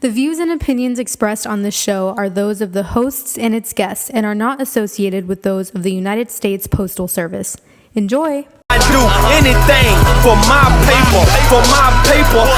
The views and opinions expressed on this show are those of the hosts and its guests and are not associated with those of the United States Postal Service. Enjoy! I do anything for my paper,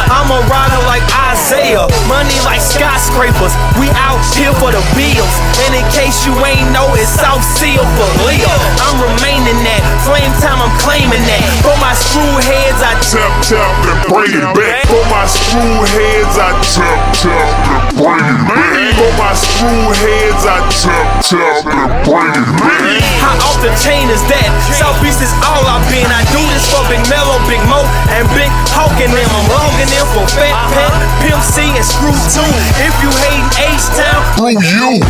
I'm a rider like Isaiah, money like skyscrapers, we out here for the bills, and in case you ain't know, it's South Sea for Leah, I'm remaining that, flame time I'm claiming that, for my screw heads I tap and bring it back, for my screw heads I tap and bring it back, for my screw heads I tap and bring it back. How off the chain is that? Southeast is all I've been. I do this for Big Mello, Big Mo, and Big Hawk and them. I'm longing in for Fat Pat, Pimp C, and Screw 2. If you hate H-Town, screw you.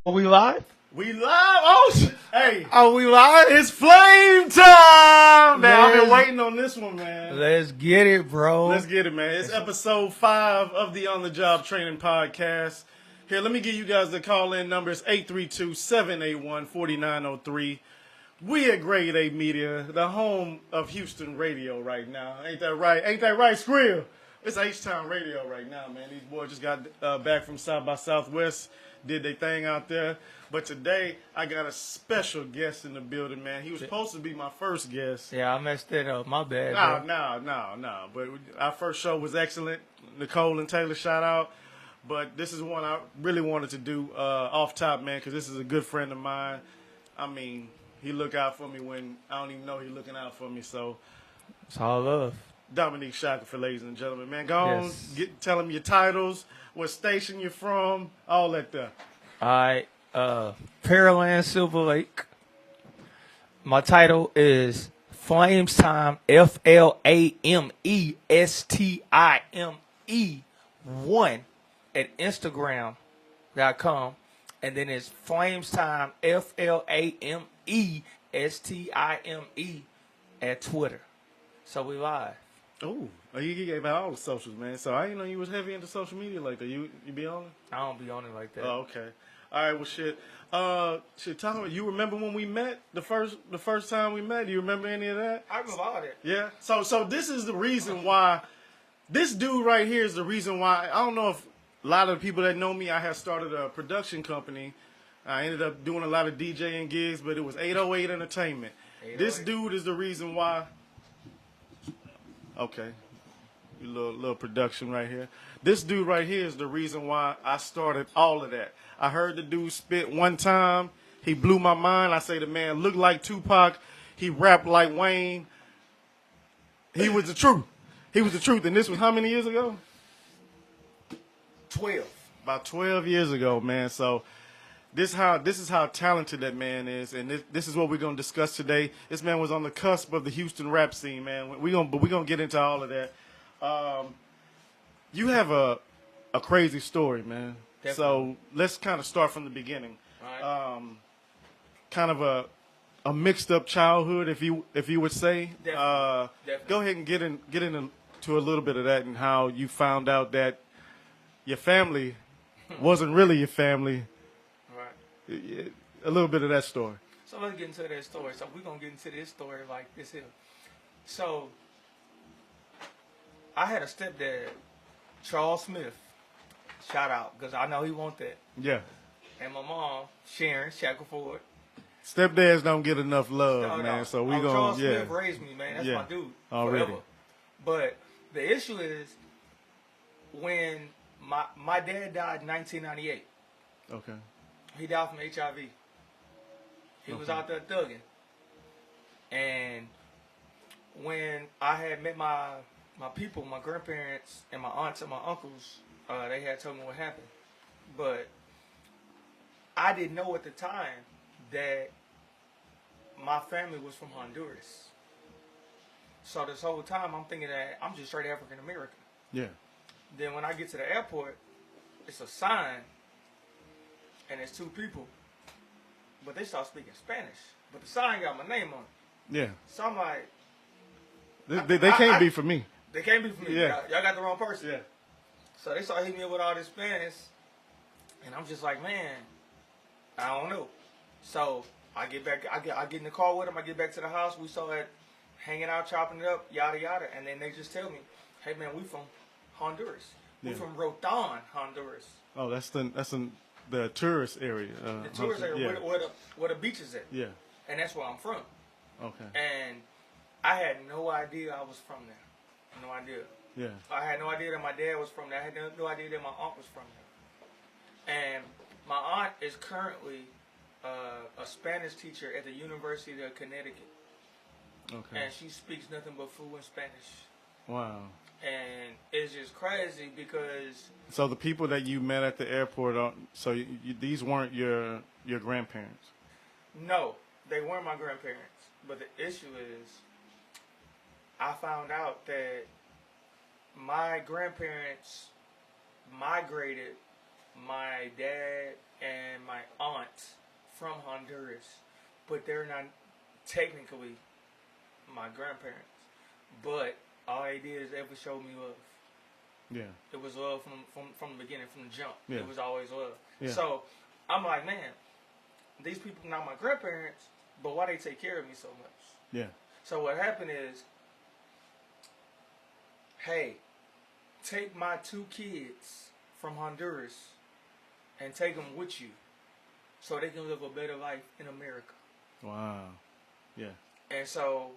Are we live? We live? Oh, hey. Are we live? It's flame time! Man, I've been waiting on this one, man. Let's get it, bro. Let's get it, man. It's episode 5 of the On the Job Training Podcast. Here, let me give you guys the call-in numbers, 832-781-4903. We at Grade A Media, the home of Houston radio right now. Ain't that right? Ain't that right, Skrill? It's H-Town radio right now, man. These boys just got back from South by Southwest, did their thing out there. But today, I got a special guest in the building, man. He was supposed to be my first guest. Yeah, I messed it up. My bad, bro. No. But our first show was excellent. Nicole and Taylor, shout out. But this is one I really wanted to do off top, man, because this is a good friend of mine. I mean, he look out for me when I don't even know he's looking out for me. So, It's all love. Dominique Shackleford, ladies and gentlemen, man, go on, tell him your titles, what station you're from, all that there. All right. Pearland, Silverlake. My title is Flames Time, FLAMESTIME1 at Instagram.com. And then it's Flames Time, FLAMESTIME at Twitter. So we live. Oh, you gave out all the socials, man. So I didn't know you was heavy into social media like that. You be on it? I don't be on it like that. Oh, okay. All right, well, shit. Talk about, you remember when we met, the first time we met? Do you remember any of that? I remember all that. Yeah. So this is the reason why, this dude right here is the reason why, I don't know if a lot of the people that know me, I have started a production company. I ended up doing a lot of DJing gigs, but it was 808 Entertainment. 808. This dude is the reason why. Okay. Little production right here. This dude right here is the reason why I started all of that. I heard the dude spit one time. He blew my mind. I say the man looked like Tupac. He rapped like Wayne. He was the truth. He was the truth. And this was how many years ago? 12. About 12 years ago, man. So this is how talented that man is, and this is what we're gonna discuss today. This man was on the cusp of the Houston rap scene, man. We're gonna get into all of that. You have a crazy story, man. Definitely. So let's kind of start from the beginning. All right. Kind of a mixed up childhood, if you would say. Definitely. Go ahead and get into a little bit of that and how you found out that your family wasn't really your family. Right. A little bit of that story. So let's get into that story. So we're going to get into this story like this here. So I had a stepdad, Charles Smith. Shout out, because I know he want that. Yeah. And my mom, Sharon Shackleford. Stepdads don't get enough love, man. No. So we gonna, Charles Smith raised me, man. That's my dude. Already. Forever. But the issue is when my dad died in 1998. Okay. He died from HIV. He was out there thugging. And when I had met my people, my grandparents and my aunts and my uncles, they had told me what happened. But I didn't know at the time that my family was from Honduras. So this whole time I'm thinking that I'm just straight African American. Yeah. Then when I get to the airport, it's a sign, and it's two people, but they start speaking Spanish. But the sign got my name on it. Yeah. So I'm like, they can't be for me. They can't be for me. Yeah. Y'all got the wrong person. Yeah. So they start hitting me up with all this Spanish, and I'm just like, man, I don't know. So I get back, I get in the car with them. I get back to the house. We start hanging out, chopping it up, yada yada, and then they just tell me, hey man, we from Honduras. We're Yeah. from Rotan, Honduras. Oh, that's the tourist area. The tourist area where the beach is at. Yeah. And that's where I'm from. Okay. And I had no idea I was from there. No idea. Yeah. I had no idea that my dad was from there. I had no idea that my aunt was from there. And my aunt is currently a Spanish teacher at the University of Connecticut. Okay. And she speaks nothing but fluent Spanish. Wow. And it's just crazy because... So the people that you met at the airport, these weren't your grandparents? No, they weren't my grandparents. But the issue is, I found out that my grandparents migrated my dad and my aunt from Honduras, but they're not technically my grandparents. But all they did is ever show me love. Yeah. It was love from the beginning, from the jump. Yeah. It was always love. Yeah. So I'm like, man, these people are not my grandparents, but why they take care of me so much? Yeah. So what happened is, hey, take my 2 kids from Honduras and take them with you so they can live a better life in America. Wow. Yeah. And so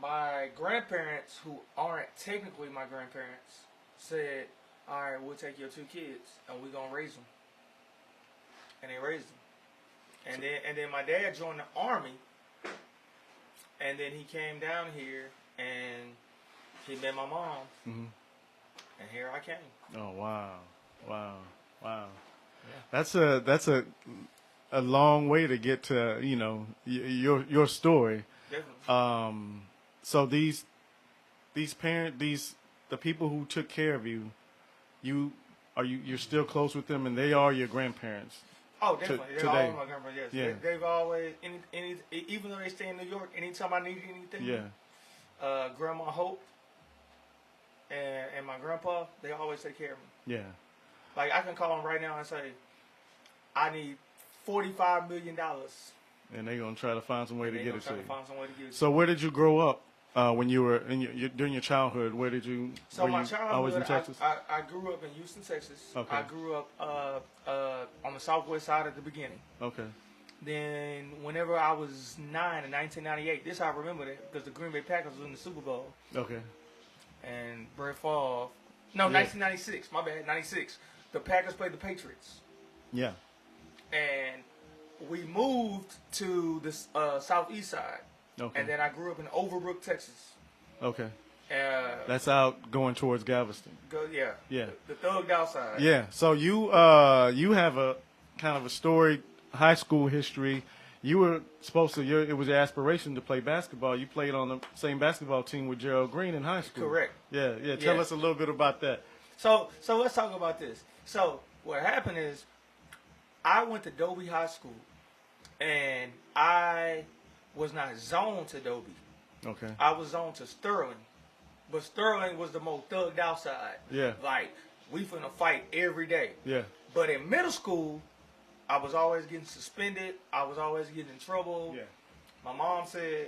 my grandparents, who aren't technically my grandparents, said, all right, we'll take your 2 kids and we're going to raise them. And they raised them. And then my dad joined the Army, and then he came down here and he met my mom. Mm-hmm. And here I came. Oh, wow. Yeah. That's a long way to get to, your story. Definitely. So the people who took care of you, you're still close with them, and they are your grandparents. Oh, definitely. They're today. all my grandparents, yes. Yeah. They've always, even though they stay in New York, anytime I needed anything, Yeah. Grandma Hope and my grandpa, they always take care of me. Yeah. Like, I can call them right now and say, I need $45 million. And they're gonna try to find some way to get it to you. So So where did you grow up when you were during your childhood? Where did you? So were my you childhood, always in Texas? I grew up in Houston, Texas. Okay. I grew up on the southwest side at the beginning. Okay. Then whenever I was 9 in 1998, this I remember that because the Green Bay Packers was in the Super Bowl. Okay. And Brett Favre, no, Yeah. 1996, my bad, 96. The Packers played the Patriots. Yeah. And we moved to the southeast side. Okay. And then I grew up in Overbrook, Texas. Okay. That's That's out going towards Galveston. yeah. Yeah. The thugged outside. Yeah. So you have a kind of a storied high school history. You were supposed to. It was your aspiration to play basketball. You played on the same basketball team with Gerald Green in high school. Correct. Yeah. Yeah. Tell us a little bit about that. So let's talk about this. So what happened is, I went to Dobie High School, and I was not zoned to Dobie. Okay. I was zoned to Sterling, but Sterling was the most thugged outside. Yeah. Like, we finna fight every day. Yeah. But in middle school, I was always getting suspended. I was always getting in trouble. Yeah. My mom said,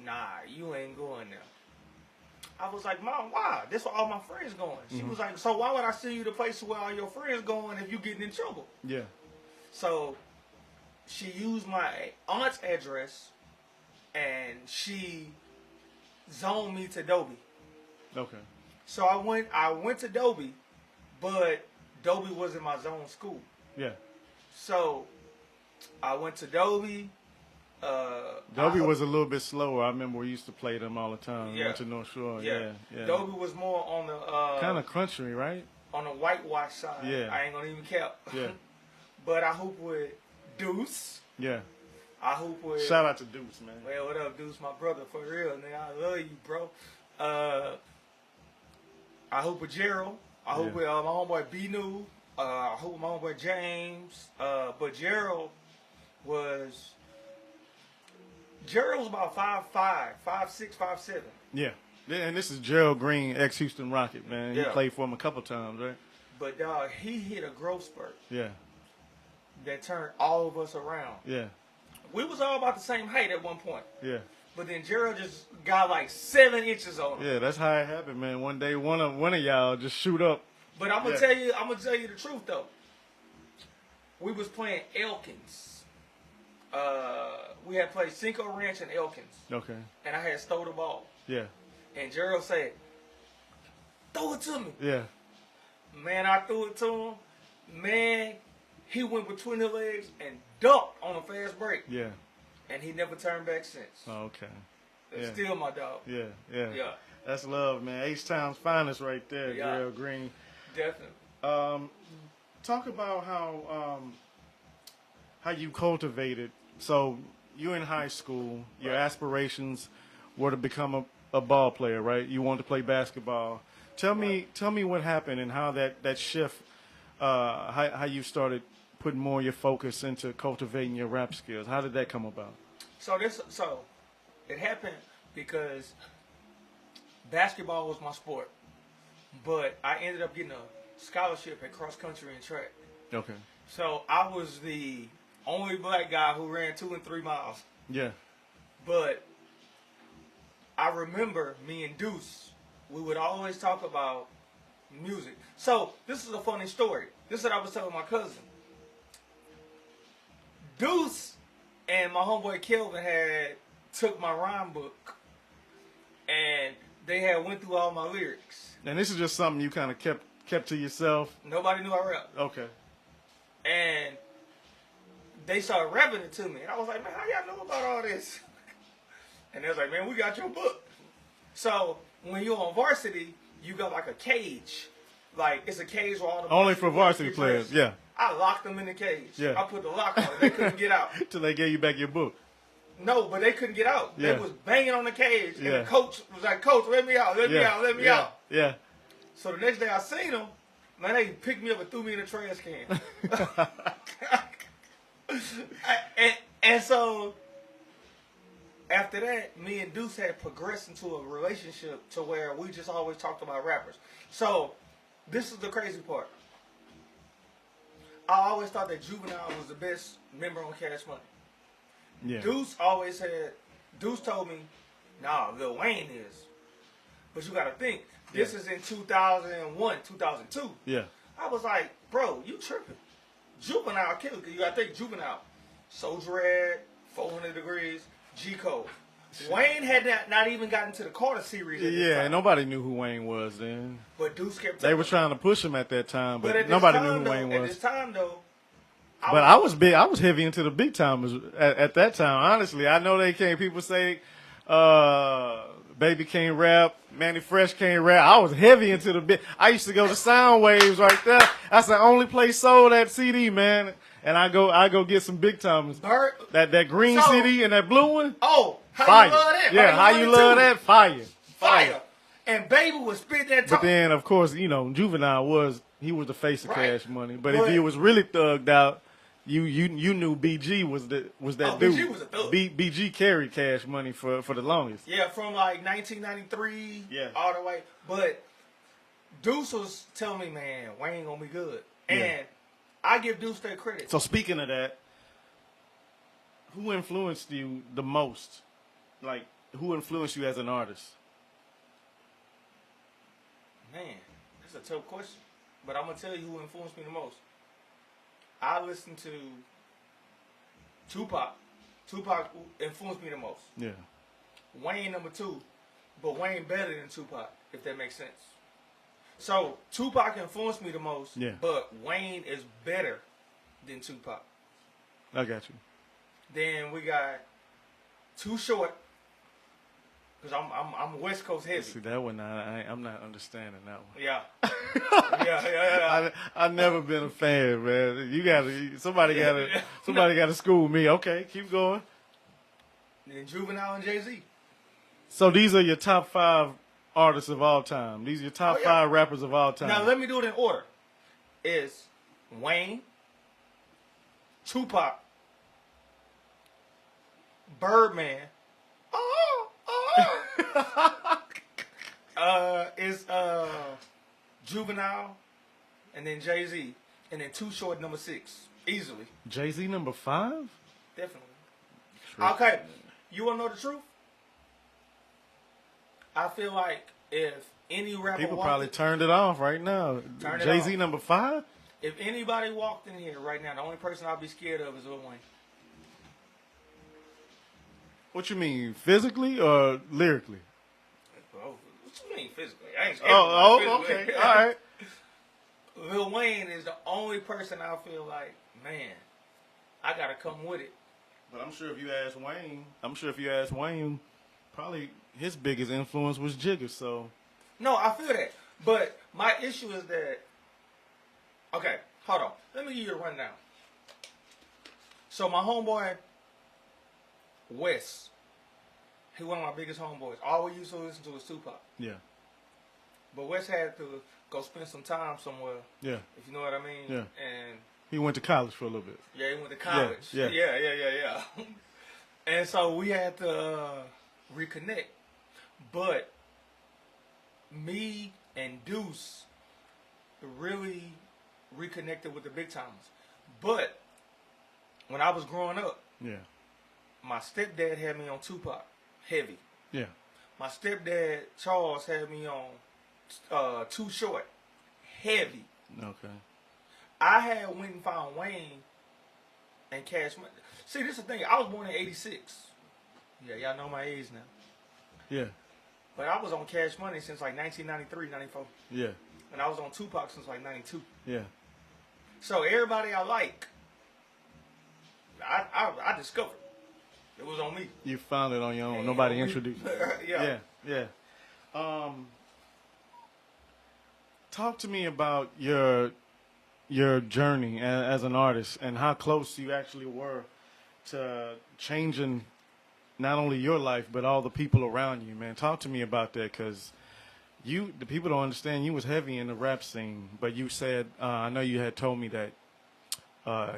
nah, you ain't going there. I was like, Mom, why? That's where all my friends going. She was like, so why would I send you to places where all your friends going if you getting in trouble? Yeah. So she used my aunt's address, and she zoned me to Dobie. Okay. So I went to Dobie, but Dobie wasn't my zone school. Yeah. So I went to Dobie. Dobie was a little bit slower. I remember we used to play them all the time. Yeah. Went to North Shore. Yeah. Yeah. Dobie was more on the Kind of country, right? on the whitewash side. Yeah. I ain't gonna even cap. Yeah. But I hoop with Deuce. Yeah. I hoop with. Shout out to Deuce, man. Well, what up, Deuce? My brother, for real, nigga. I love you, bro. I hoop with Gerald. I hoop with my homeboy B-New. I hoop with my homeboy James. But Gerald was about 5'5", 5'6", 5'7". Yeah. And this is Gerald Green, ex-Houston Rocket, man. He Yeah. played for him a couple times, right? But dog, he hit a growth spurt Yeah. that turned all of us around. Yeah. We was all about the same height at one point. Yeah. but then Gerald just got like 7 inches on him. Yeah, that's how it happened, man. One day, one of y'all just shoot up. But I'm gonna tell you the truth though. We was playing Elkins. We had played Cinco Ranch and Elkins. Okay. And I had stole the ball. Yeah. And Gerald said, "Throw it to me." Yeah. Man, I threw it to him. Man, he went between the legs and dunked on a fast break. Yeah. And he never turned back since. Oh, okay. That's Yeah. still my dog. Yeah. Yeah. Yeah. That's love, man. H-Town's finest right there, Yeah. Gerald Green. Definitely. Talk about how you cultivated. So you're in high school. Your aspirations were to become a ball player, right? You wanted to play basketball. Tell me what happened and how that shift, how you started putting more of your focus into cultivating your rap skills. How did that come about? So it happened because basketball was my sport, but I ended up getting a scholarship at cross country and track. Okay. So I was the only black guy who ran 2 and 3 miles. Yeah. But I remember me and Deuce, we would always talk about music. So this is a funny story. This is what I was telling my cousin. Deuce and my homeboy Kelvin had took my rhyme book and they had went through all my lyrics. And this is just something you kind of kept to yourself. Nobody knew I rapped. Okay. And they started rapping it to me. And I was like, man, how y'all know about all this? And they was like, man, we got your book. So when you're on varsity, you got like a cage. Like, it's a cage where all the Only for varsity players, yeah. I locked them in the cage. Yeah. I put the lock on it. They couldn't get out. Till they gave you back your book. No, but they couldn't get out. Yeah. They was banging on the cage. And Yeah. the coach was like, Coach, let me out. Let me out. Let me out. Yeah. So the next day I seen them, man, they picked me up and threw me in the trash can. and so after that, me and Deuce had progressed into a relationship to where we just always talked about rappers. So this is the crazy part. I always thought that Juvenile was the best member on Cash Money. Yeah. Deuce told me, nah, Lil Wayne is. But you gotta think, this is in 2001, 2002. Yeah. I was like, bro, you tripping. Juvenile killer, you gotta think Juvenile. Soldier Red, 400 Degrees, G Code. Wayne had not even gotten to the Carter series at this time. Nobody knew who Wayne was then. But Deuce kept They were trying to push him at that time, but at this nobody time, knew who though, Wayne At was. this time, though, But I was big. I was heavy into the big timers at that time. Honestly, I know they can't. People say, "Baby can't rap." Manny Fresh can't rap. I was heavy into the big. I used to go to Sound Waves right there. That's the only place sold that CD, man. And I go get some big timers. Bert, That green CD and that blue one. oh, how Fire. you love that? Yeah, how you love that? Fire. Fire. And Baby was spitting that talk. But then, of course, Juvenile was the face of Right. Cash Money. But if you was really thugged out, you knew BG was that dude. BG was a thug. BG carried Cash Money for the longest. Yeah, from like 1993 all the way. But Deuce was telling me, man, Wayne gonna be good. And I give Deuce that credit. So speaking of that, who influenced you the most? Like, who influenced you as an artist? Man, that's a tough question. But I'm going to tell you who influenced me the most. I listened to Tupac. Tupac influenced me the most. Yeah. Wayne number 2. But Wayne better than Tupac, if that makes sense. So, Tupac influenced me the most. Yeah. But Wayne is better than Tupac. I got you. Then we got Too Short. Because I'm West Coast heavy. See, that one, I'm not understanding that one. Yeah. yeah. I've never been a fan, man. Somebody gotta school me. Okay, keep going. Then Juvenile and Jay-Z. So these are your top 5 artists of all time. These are your top 5 rappers of all time. Now let me do it in order. It's Wayne, Tupac, Birdman. It's Juvenile, and then Jay-Z, and then Too Short number 6, easily. Jay-Z number 5? Definitely. Okay, you wanna know the truth? I feel like if any rapper People walked probably in- turned it off right now. Turn it Jay-Z off. number 5? if anybody walked in here right now, the only person I'd be scared of is Lil Wayne. What you mean, physically or lyrically? Oh, what you mean physically? I ain't scared Oh, of him physically. okay. All right. Lil Wayne is the only person I feel like, man, I gotta come with it. But I'm sure if you ask Wayne, probably his biggest influence was Jigga, so. No, I feel that. But my issue is that, okay, hold on. Let me give you a rundown. So my homeboy, Wes, he one of my biggest homeboys. All we used to listen to was Tupac. Yeah. But Wes had to go spend some time somewhere, Yeah. if you know what I mean. Yeah. And He went to college for a little bit. yeah, he went to college. Yeah. Yeah. And so we had to reconnect. But me and Deuce really reconnected with the big timers. But when I was growing up, Yeah. my stepdad had me on Tupac, heavy. Yeah. My stepdad, Charles, had me on Too Short, heavy. Okay. I had went and found Wayne and Cash Money. See, this is the thing. I was born in 86. Yeah, y'all know my age now. Yeah. But I was on Cash Money since like 1993, 94. Yeah. And I was on Tupac since like 92. Yeah. So everybody I like, I discovered. It was on me. You found it on your own. And Nobody we- introduced you. Yeah. Yeah. Talk to me about your journey as an artist and how close you actually were to changing not only your life but all the people around you, man. Talk to me about that, because the people don't understand you was heavy in the rap scene, but you said I know you had told me that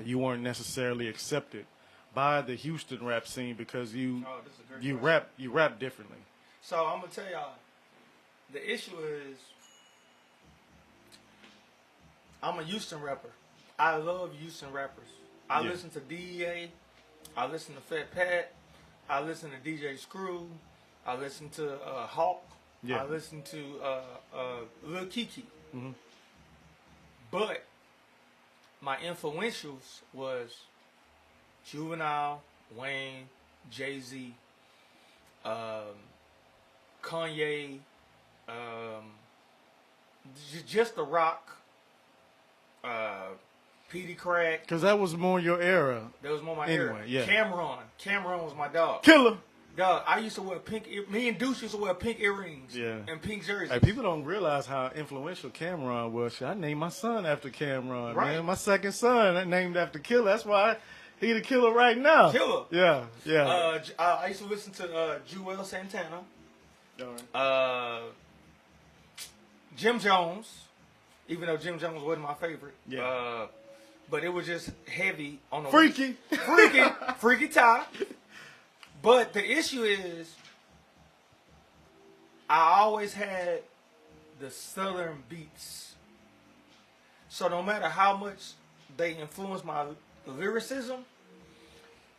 you weren't necessarily accepted by the Houston rap scene because Oh, this is a great you question. rap differently. So I'm gonna tell y'all, the issue is, I'm a Houston rapper. I love Houston rappers. I Yeah. listen to DEA. I listen to Fat Pat. I listen to DJ Screw. I listen to Hawk. Yeah. I listen to Lil Kiki. Mhm. But my influentials was Juvenile, Wayne, Jay-Z, Kanye, just The Rock, Petey Crack. Because that was more your era. That was more my Anyway, era. yeah. Cameron was my dog. Killer. Dog, I used to wear pink. Me and Deuce used to wear pink earrings. Yeah. And pink jerseys. Hey, people don't realize how influential Cameron was. Shit, I named my son after Cameron, Right. man. My second son, I named after Killer. That's why he the killer right now. Killer. Yeah. I used to listen to Jewel Santana, All right. Jim Jones, even though Jim Jones wasn't my favorite. Yeah. But it was just heavy on the Freaky. freaky tie. But the issue is, I always had the southern beats. So no matter how much they influenced my lyricism,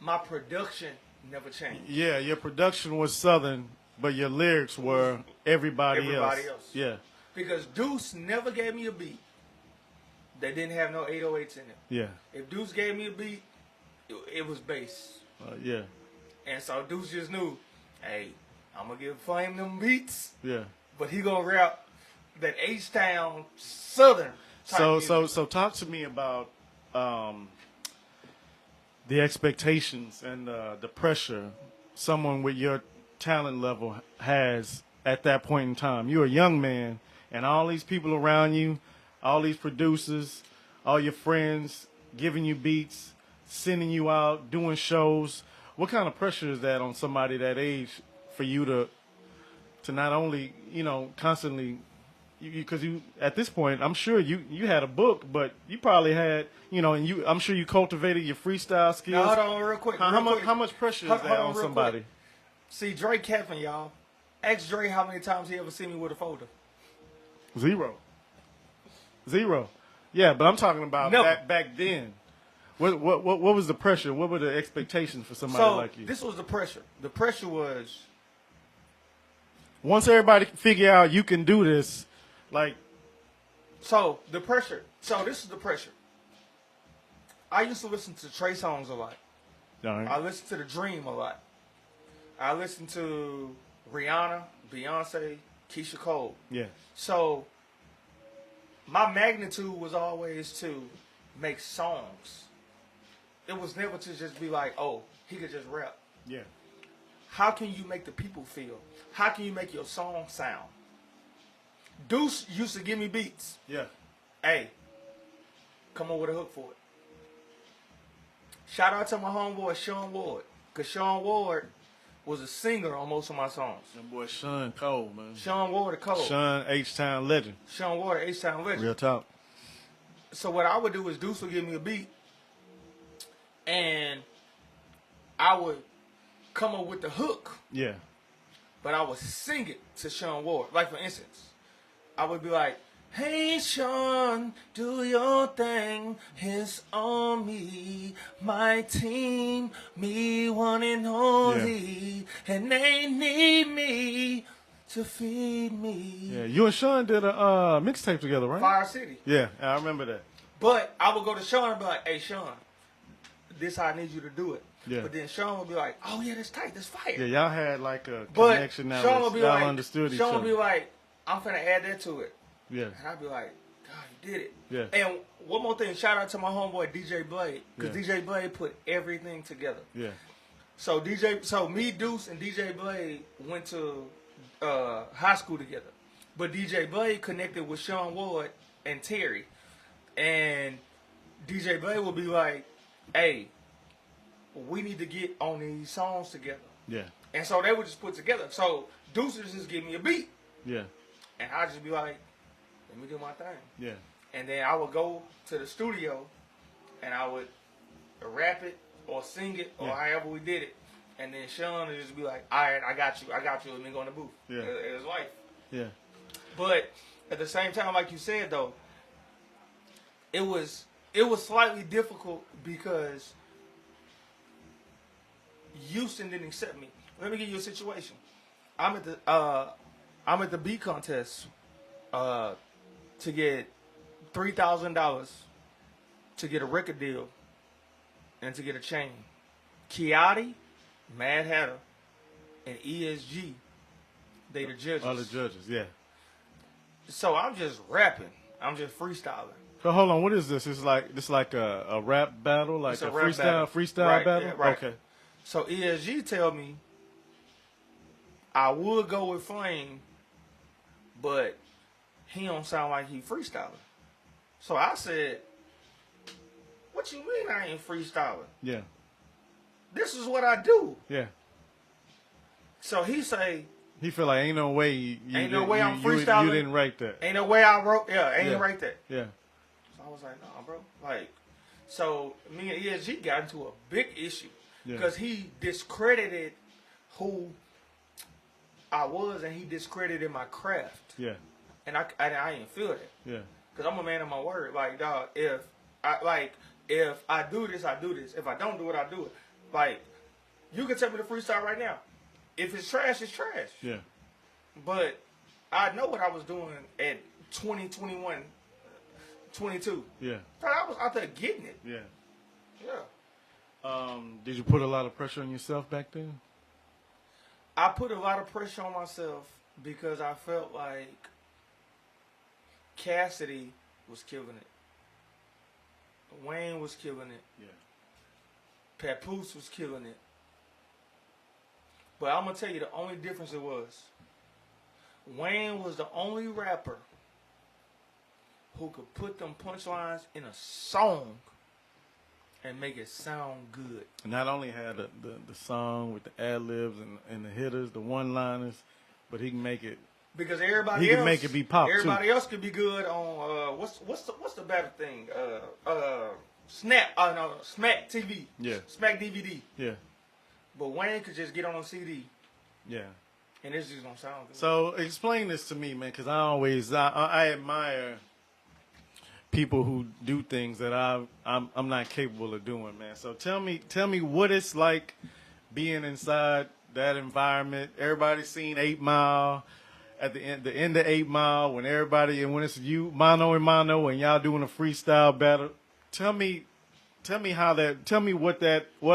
my production never changed. Yeah, your production was Southern, but your lyrics were everybody else. Yeah. Because Deuce never gave me a beat that didn't have no 808s in it. Yeah. If Deuce gave me a beat, it was bass. Yeah. And so Deuce just knew, hey, I'm going to give Flame them beats, Yeah. but he going to rap that H-Town Southern type music. So talk to me about the expectations and the pressure someone with your talent level has at that point in time. You're a young man, and all these people around you, all these producers, all your friends giving you beats, sending you out, doing shows. What kind of pressure is that on somebody that age for you to not only, constantly, because you at this point, I'm sure you had a book, but you probably had, and I'm sure you cultivated your freestyle skills. Now, hold on real quick. How much pressure is Hold that on on real somebody? quick. See, Dre capping, y'all. Ask Dre how many times he ever seen me with a folder. Zero. Yeah, but I'm talking about No. back then. What was the pressure? What were the expectations for somebody So like you? this was the pressure. The pressure was, once everybody figure out you can do this, like, So the pressure. So this is the pressure. I used to listen to Trey songs a lot. I listened to The Dream a lot. I listened to Rihanna, Beyonce, Keisha Cole. yeah, So my magnitude was always to make songs. It was never to just be like, oh, he could just rap. yeah, How can you make the people feel? How can you make your song sound? Deuce used to give me beats. yeah, Hey, come on with a hook for it. Shout out to my homeboy Sean Ward. Because Sean Ward was a singer on most of my songs. that boy Sean Cole, man. Sean Ward, the Cole. Sean H-Town legend. Sean Ward, H-Town legend. Real talk. So what I would do is Deuce would give me a beat, and I would come up with the hook, Yeah, but I would sing it to Sean Ward. Like, for instance, I would be like, hey, Sean, do your thing. It's on me, my team, me one and only. And they need me to feed me. yeah. You and Sean did a mixtape together, right? Fire City. Yeah, I remember that. But I would go to Sean and be like, hey, Sean, this how I need you to do it. Yeah. But then Sean would be like, oh, yeah, that's tight. That's fire. Yeah, y'all had like a But connection that Sean was, would be y'all like, understood each Sean other. would be like, I'm finna add that to it. Yeah, And I'd be like, God, you did it. Yeah. And one more thing, shout out to my homeboy DJ Blade, because Yeah. DJ Blade put everything together. yeah, So me, Deuce, and DJ Blade went to high school together. But DJ Blade connected with Sean Ward and Terry. And DJ Blade would be like, hey, we need to get on these songs together. yeah, And so they would just put together. So Deuce would just give me a beat. yeah, And I'd just be like, let me do my thing. yeah, And then I would go to the studio and I would rap it or sing it or Yeah. however we did it. And then Sean would just be like, all right, I got you. Let me go in the booth. Yeah. It was life. yeah, But at the same time, like you said, though, it was slightly difficult because Houston didn't accept me. Let me give you a situation. I'm at the beat contest to get $3,000 to get a record deal and to get a chain. Kiati, Mad Hatter, and ESG, they the judges. all the judges, yeah. So I'm just rapping. I'm just freestyling. So hold on, what is this? It's like a rap battle, like It's a a rap freestyle Right, battle. yeah, right. Okay, So ESG tell me I would go with Flame, but he don't sound like he freestyling. So I said, what you mean I ain't freestyling? yeah, This is what I do. yeah. So he say, He feel like ain't no way you Ain't no did- way you- I'm you- freestyling. You didn't write that. ain't no way I wrote, ain't Yeah. right there. Yeah, So I was like, nah, bro. Like, so me and ESG got into a big issue Yeah. because he discredited who I was and he discredited my craft. yeah, And I didn't feel that. yeah, Because I'm a man of my word. Like, dog, if I do this, I do this. If I don't do it, I do it. Like, you can tell me to freestyle right now. If it's trash, it's trash. yeah, But I know what I was doing at 20, 21, 22. yeah, I was out there getting it. yeah. Yeah. Did you put a lot of pressure on yourself back then? I put a lot of pressure on myself because I felt like Cassidy was killing it. Wayne was killing it. Yeah, Papoose was killing it. But I'm going to tell you the only difference it was. Wayne was the only rapper who could put them punchlines in a song and make it sound good. not only had the song with the ad libs and the hitters, the one liners, but he can make it. Because everybody He else can make it be pop, too. Everybody else could be good on what's the better thing? Snap. No, Smack TV. Yeah. Smack DVD. Yeah, But Wayne could just get on a CD yeah. and it's just gonna sound good. So explain this to me, man, because I admire people who do things that I'm not capable of doing, man. So tell me what it's like being inside that environment. Everybody's seen 8 Mile at the end of 8 Mile when when it's you mano and mano and y'all doing a freestyle battle. Tell me what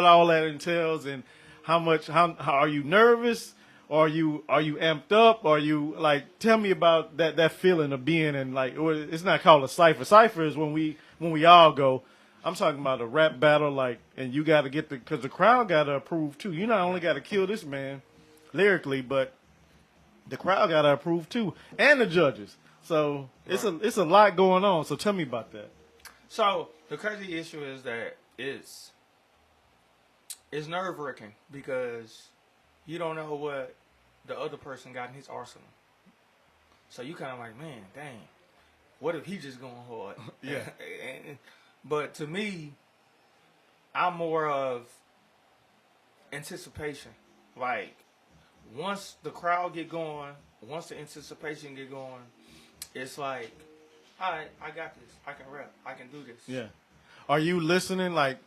all that entails and how are you nervous? Or are you amped up? Or are you like, tell me about that feeling of being in, like, it's not called a cipher. Cipher is when we all go. I'm talking about a rap battle, like, and you got to get because the crowd got to approve too. You not only got to kill this man lyrically, but the crowd got to approve too, and the judges. So it's a lot going on. So tell me about that. So the crazy issue is that it's nerve-wracking because you don't know what the other person got in his arsenal. So you kind of like, man, dang, what if he just going hard? Yeah. But to me, I'm more of anticipation. Like, once the crowd get going, once the anticipation get going, it's like, all right, I got this. I can rap. I can do this. Yeah. Are you listening, like,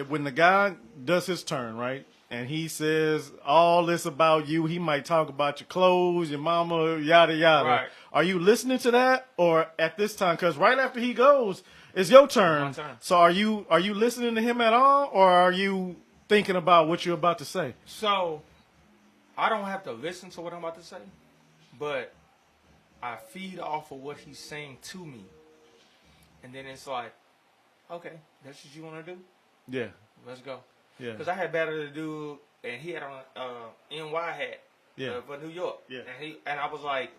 when the guy does his turn, right? And he says all this about you. He might talk about your clothes, your mama, yada, yada. Right. Are you listening to that? Or at this time, because right after he goes, it's your turn. My turn. So are you listening to him at all? Or are you thinking about what you're about to say? So, I don't have to listen to what I'm about to say, but I feed off of what he's saying to me. And then it's like, okay, that's what you want to do? Yeah. Let's go. Yeah. Because I had battled a dude, and he had on NY hat for New York. Yeah. And I was like,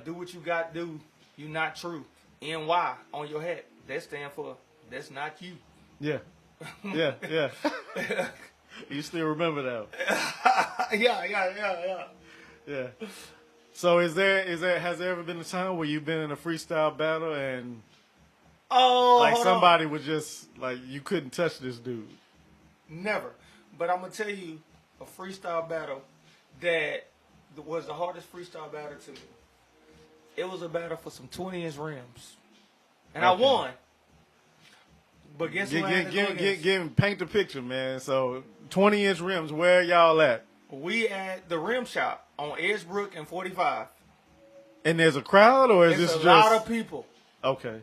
do what you got to do. You not true. NY on your hat. That stand for, that's not you. Yeah. Yeah. Yeah. You still remember that? Yeah. Yeah. So has there ever been a time where you've been in a freestyle battle and like somebody was just like, you couldn't touch this dude? Never. But I'm going to tell you a freestyle battle that was the hardest freestyle battle to me. It was a battle for some 20-inch rims. And I won. But guess what? Paint the picture, man. So 20-inch rims, where y'all at? We at the rim shop on Edgebrook and 45. And there's a crowd, or is It's this a lot of people. Okay.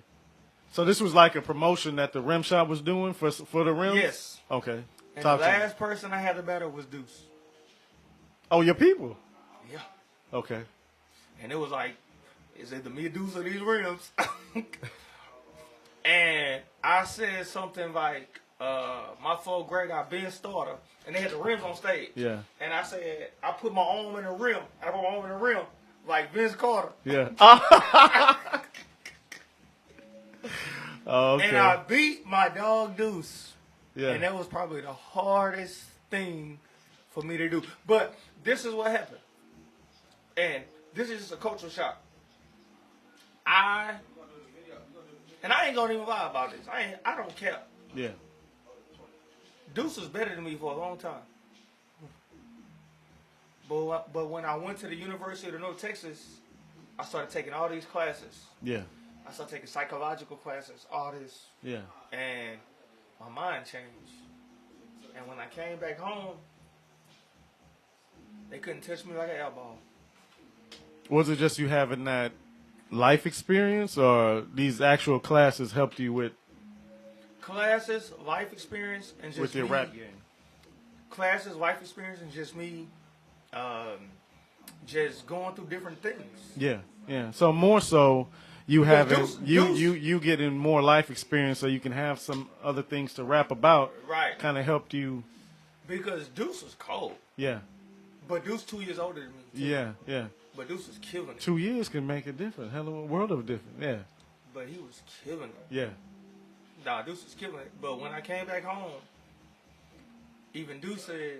So this was like a promotion that the rim shop was doing for the rims? Yes. Okay. And the last person I had to battle was Deuce. Oh, your people? Yeah. Okay. And it was like, is it the me, Deuce, or these rims? And I said something like, my 4th grade, I been starter, and they had the rims on stage. Yeah. And I said, I put my arm in the rim. I put my arm in the rim like Vince Carter. Yeah. Oh, okay. And I beat my dog Deuce. Yeah. And that was probably the hardest thing for me to do. But this is what happened. And this is just a cultural shock. I ain't gonna even lie about this. I don't care. Yeah. Deuce was better than me for a long time. But when I went to the University of North Texas, I started taking all these classes. Yeah. I started taking psychological classes, all this. Yeah. And my mind changed. And when I came back home, they couldn't touch me like an elbow. Was it just you having that life experience, or these actual classes helped you with Classes, life experience, and just with your me. rap game? Classes, life experience, and just me just going through different things. Yeah, yeah. So more so, you Because having you getting more life experience, so you can have some other things to rap about. Right. Kind of helped you. Because Deuce was cold. Yeah. But Deuce 2 years older than me. Too. Yeah. Yeah. But Deuce was killing it. 2 years can make a difference. Hell of a world of a difference. Yeah. But he was killing it. Yeah. Nah, Deuce was killing it. But when I came back home, even Deuce said,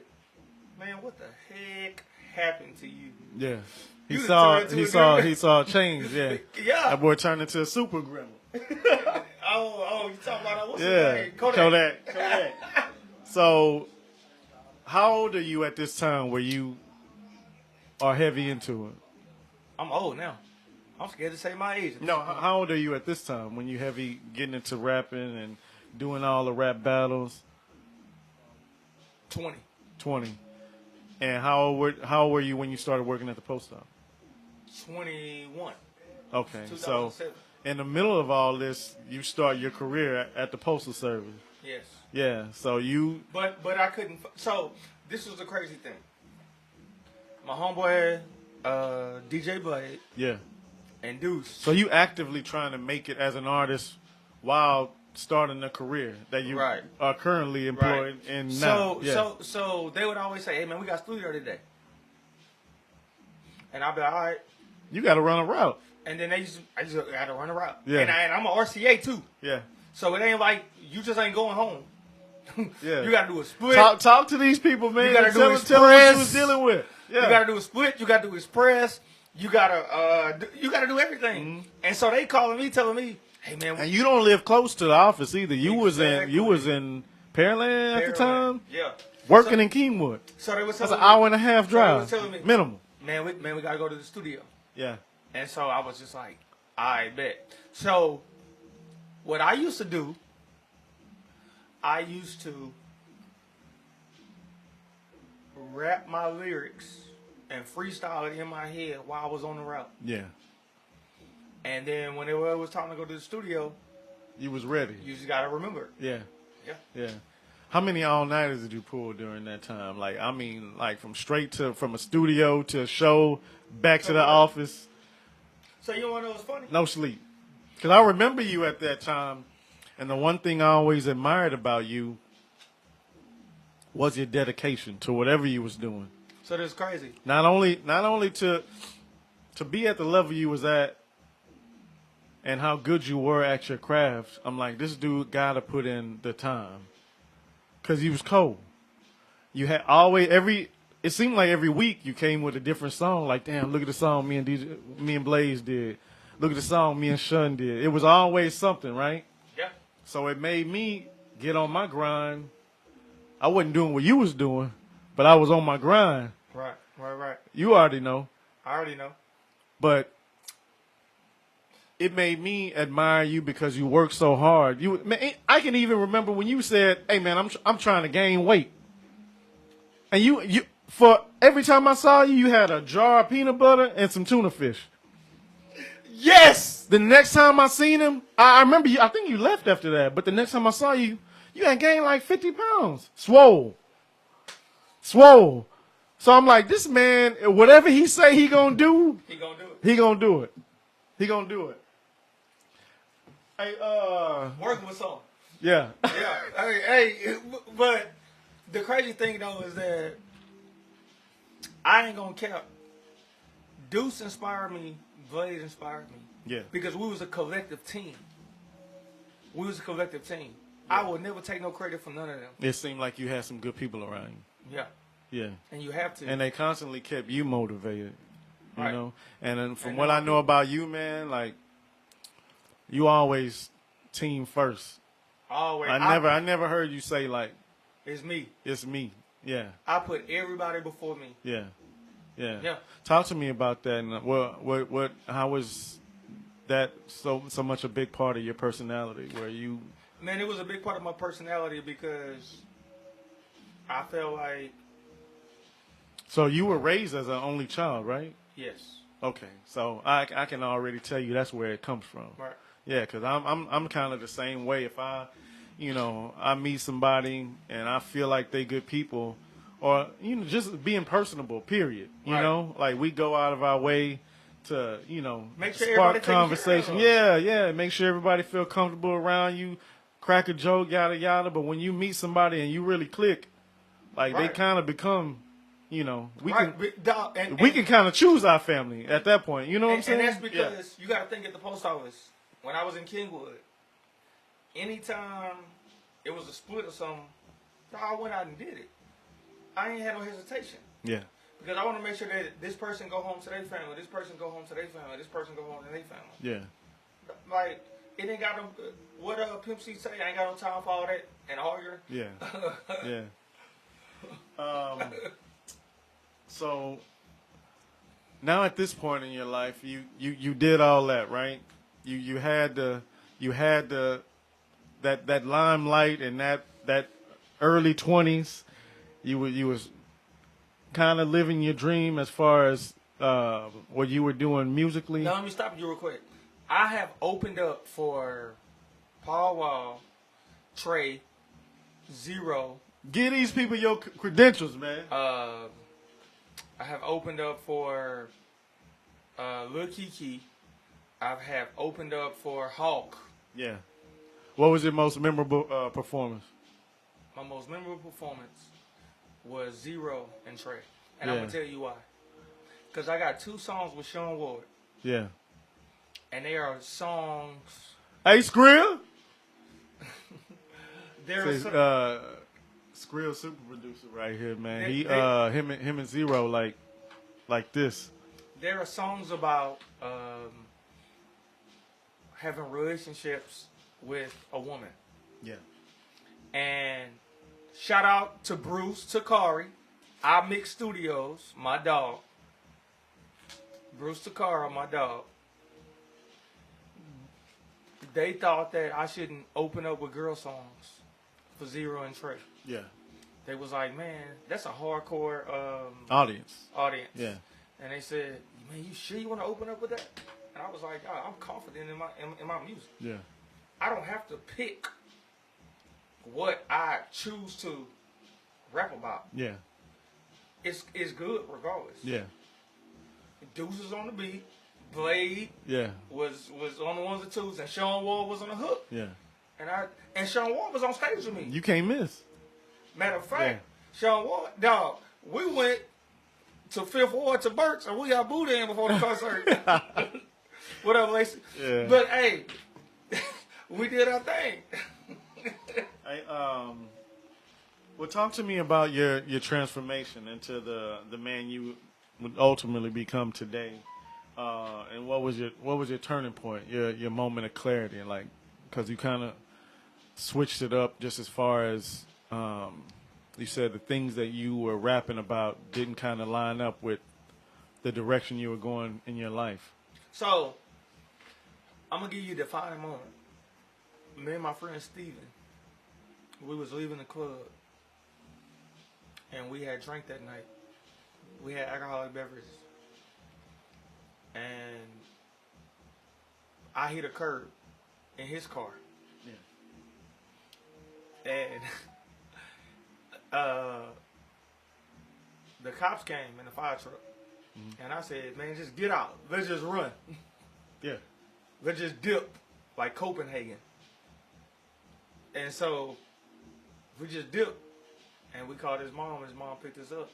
"Man, what the heck happened to you?" Yeah. He You saw turned into he saw a change. Yeah. Yeah. That boy turned into a super grandma. Oh, you talking about what's his Yeah. name? Kodak. So, how old are you at this time where you are heavy into it? I'm old now. I'm scared to say my age. No, how old are you at this time when you heavy getting into rapping and doing all the rap battles? 20. 20. And how old were you when you started working at the post office? 21. Okay, so 2007. in the middle of all this, you start your career at the Postal Service. Yes. Yeah, so you... But I couldn't. So this was the crazy thing. My homeboy, DJ Blade, Yeah. and Deuce. So you actively trying to make it as an artist while starting a career that you Right. are currently employed in now. So they would always say, "Hey man, we got studio today," and I'll be like, "All right." You got to run a route. And then I just had to run a route. Yeah. And I'm an RCA too. Yeah. So it ain't like you just ain't going home. Yeah. You got to do a split. Talk to these people, man. You gotta do tell express. them what you was dealing with. Yeah. You got to do a split. You got to do express. You got to do everything. Mm-hmm. And so they calling me, telling me, "Hey man, And you don't live close to the office either. You Exactly. was in Pearland at the time, Yeah. working in Keenwood. So they was That's telling an me, hour and a half drive, was telling me- minimum. man, we got to go to the studio. Yeah. And so I was just like, I bet. So what I used to do, I used to rap my lyrics and freestyle it in my head while I was on the route. Yeah. And then when it was time to go to the studio, You was ready. you just got to remember. Yeah. Yeah. Yeah. How many all-nighters did you pull during that time? Like, I mean, like from a studio to a show, back to the office, So you want to know what's funny? no sleep. Because I remember you at that time, and the one thing I always admired about you was your dedication to whatever you was doing. So that's crazy. Not only to be at the level you was at and how good you were at your craft, I'm like, this dude got to put in the time. Because you was cold. You had it seemed like every week you came with a different song. Like, damn, look at the song me and Blaze did. Look at the song me and Shun did. It was always something, right? Yeah. So it made me get on my grind. I wasn't doing what you was doing, but I was on my grind. Right. You already know. I already know. But it made me admire you because you work so hard. I can even remember when you said, "Hey man, I'm trying to gain weight," and you for every time I saw you, you had a jar of peanut butter and some tuna fish. Yes. The next time I seen him, I remember you. I think you left after that. But the next time I saw you, you had gained like 50 pounds, swole. So I'm like, this man, whatever he say he gonna do, He gonna do it. he gonna do it. He gonna do it. Hey, Working with something. yeah. Yeah. Hey, but the crazy thing though is that I ain't gonna cap. Deuce inspired me. Blade inspired me. Yeah. Because we was a collective team. I will never take no credit for none of them. It seemed like you had some good people around you. Yeah. Yeah. And you have to. And they constantly kept you motivated, you Right. know? And then from And what then I know about you, man, like, you always team first. Always. I never heard you say, like, It's me. it's me. Yeah. I put everybody before me. Yeah. Yeah. Yeah. Talk to me about that. And how was that so much a big part of your personality where you... Man, it was a big part of my personality because I felt like, So you were raised as an only child, right? yes. Okay. So I can already tell you that's where it comes from. Right. Yeah, because I'm kind of the same way. If I meet somebody and I feel like they good people, or just being personable. Period. You Right. know, like we go out of our way to Make sure spark everybody takes conversation. care of. Yeah. Make sure everybody feel comfortable around you. Crack a joke, yada yada. But when you meet somebody and you really click, like they Right. kind of become, we Right. we can kind of choose our family at that point. You know what I'm saying? And that's because you got to think at the post office. When I was in Kingwood, anytime it was a split or something, I went out and did it. I ain't had no hesitation. Yeah. Because I want to make sure that this person go home to their family, this person go home to their family, this person go home to their family. Yeah. Like, it ain't got no, what Pimp C say, I ain't got no time for all that and arguing. Yeah. Yeah. So now at this point in your life, you did all that, right? You had that limelight and that early 20s. you was kind of living your dream as far as what you were doing musically? Now, let me stop you real quick. I have opened up for Paul Wall, Trey, Zero. Give these people your credentials, man. I have opened up for Lil Kiki. I have opened up for Hawk. Yeah. What was your most memorable performance? My most memorable performance was Zero and Trey. And Yeah. I'm going to tell you why. Because I got 2 songs with Sean Ward. Yeah. And they are songs... Hey, Skrill. They're Skrill super producer right here, man. They- Him and Zero like this. There are songs about having relationships with a woman. Yeah. And shout out to Bruce Takari, I Mix Studios, my dog. Bruce Takara, my dog. They thought that I shouldn't open up with girl songs for Zero and Trey. Yeah. They was like, man, that's a hardcore Audience. audience. Yeah. And they said, man, you sure you want to open up with that? And I was like, oh, I'm confident in my music. Yeah. I don't have to pick what I choose to rap about. Yeah. It's good regardless. Yeah. Deuce was on the beat. Blade Yeah. was on the ones and twos, and Sean Ward was on the hook. Yeah. And Sean Ward was on stage with me. You can't miss. Matter of fact, Sean Ward, dog, we went to Fifth Ward to Burt's, and we got Buddha in before the concert. What up, Lacey? Yeah. But hey, we did our thing. Hey, well, talk to me about your transformation into the man you would ultimately become today, and what was your turning point, your moment of clarity, like, because you kind of switched it up just as far as you said the things that you were rapping about didn't kind of line up with the direction you were going in your life. So, I'm going to give you a defining moment. Me and my friend Steven, we was leaving the club, and we had drank that night. We had alcoholic beverages. And I hit a curb in his car. Yeah. And the cops came in the fire truck. Mm-hmm. And I said, man, just get out. Let's just run. Yeah. Let's just dip like Copenhagen. And so we just dipped. And we called his mom. His mom picked us up.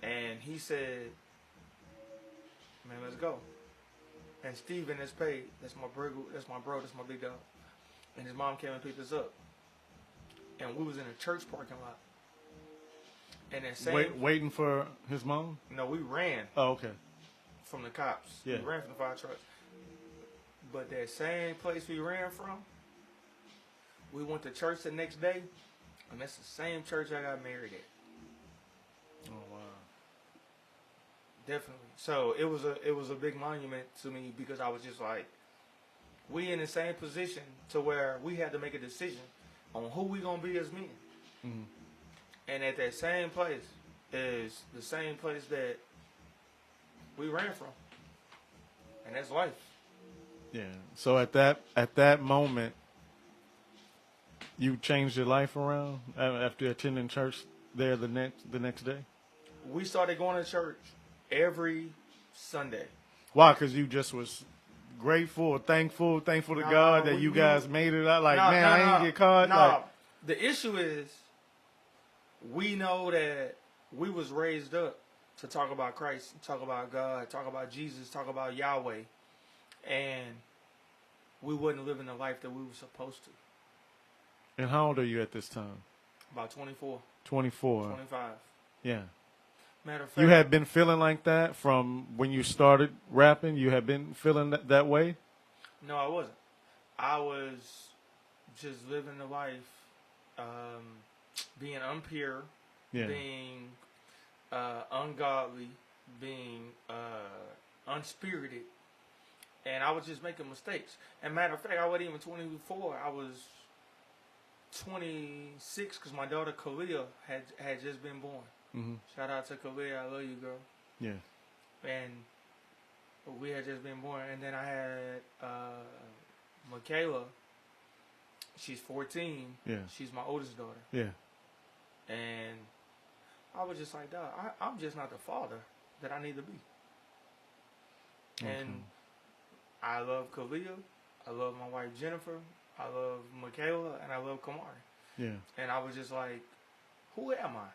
And he said, man, let's go. And Steven is paid. That's my bro. That's my big dog. And his mom came and picked us up. And we was in a church parking lot. And that waiting for his mom? No, we ran. Oh, okay. From the cops. Yeah. We ran from the fire trucks. But that same place we ran from, we went to church the next day, and that's the same church I got married at. Oh, wow. Definitely. So it was a big monument to me because I was just like, we in the same position to where we had to make a decision on who we gonna be as men. Mm-hmm. And at that same place is the same place that we ran from, and that's life. Yeah. So at that moment, you changed your life around after attending church there the next day. We started going to church every Sunday. Why? Because you just was grateful, thankful to God that you guys made it out. Like, I ain't get caught. Like, the issue is, we know that we was raised up to talk about Christ, talk about God, talk about Jesus, talk about Yahweh, and we wasn't living the life that we were supposed to. And how old are you at this time? About 24. 24. 25. Yeah. Matter of fact, You had been feeling like that from when you started rapping? You had been feeling that way? No, I wasn't. I was just living the life, being impure, Yeah. being ungodly, being unspirited, and I was just making mistakes. And matter of fact, I wasn't even 24. I was 26 because my daughter Kalia had just been born. Mm-hmm. Shout out to Kalia, I love you, girl. Yeah. And we had just been born, and then I had Michaela. She's 14. Yeah. She's my oldest daughter. Yeah. And I was just like, dog, I'm just not the father that I need to be. Okay. And I love Kalia. I love my wife Jennifer. I love Michaela, and I love Kamari. Yeah. And I was just like, who am I?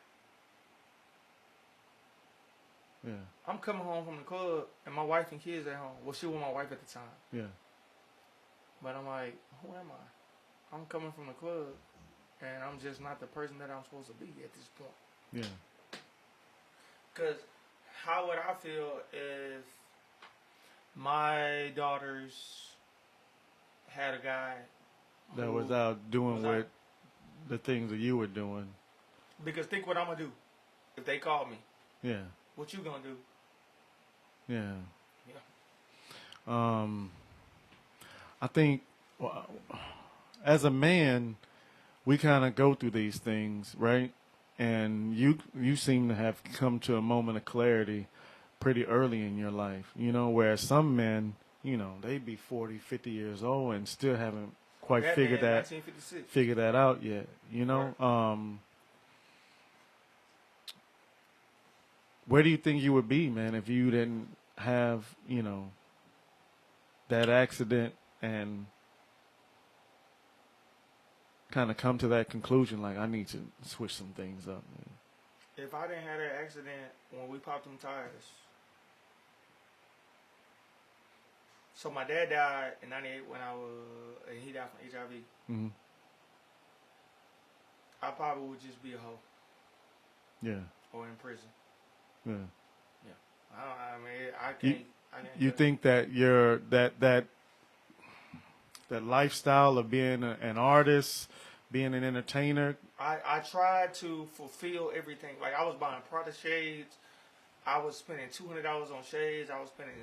Yeah. I'm coming home from the club, and my wife and kids at home. Well, she was my wife at the time. Yeah. But I'm like, who am I? I'm coming from the club, and I'm just not the person that I'm supposed to be at this point. Yeah. Because how would I feel if my daughters had a guy That who was out doing was what out- the things that you were doing. Because think what I'm going to do. If they call me, Yeah. what you going to do? Yeah. Yeah. I think as a man, we kind of go through these things, right? And you seem to have come to a moment of clarity pretty early in your life, whereas some men, they be 40, 50 years old and still haven't quite That figured man, that 1956. figure that out yet, Right. Where do you think you would be, man, if you didn't have, that accident and kind of come to that conclusion, like, I need to switch some things up, man? If I didn't have that accident when we popped them tires. So my dad died in 98 and he died from HIV. Mm-hmm. I probably would just be a hoe Yeah. or in prison. Yeah. I can't. You think that you're that lifestyle of being an artist, being an entertainer? I tried to fulfill everything. Like I was buying Prada shades. I was spending $200 on shades. I was spending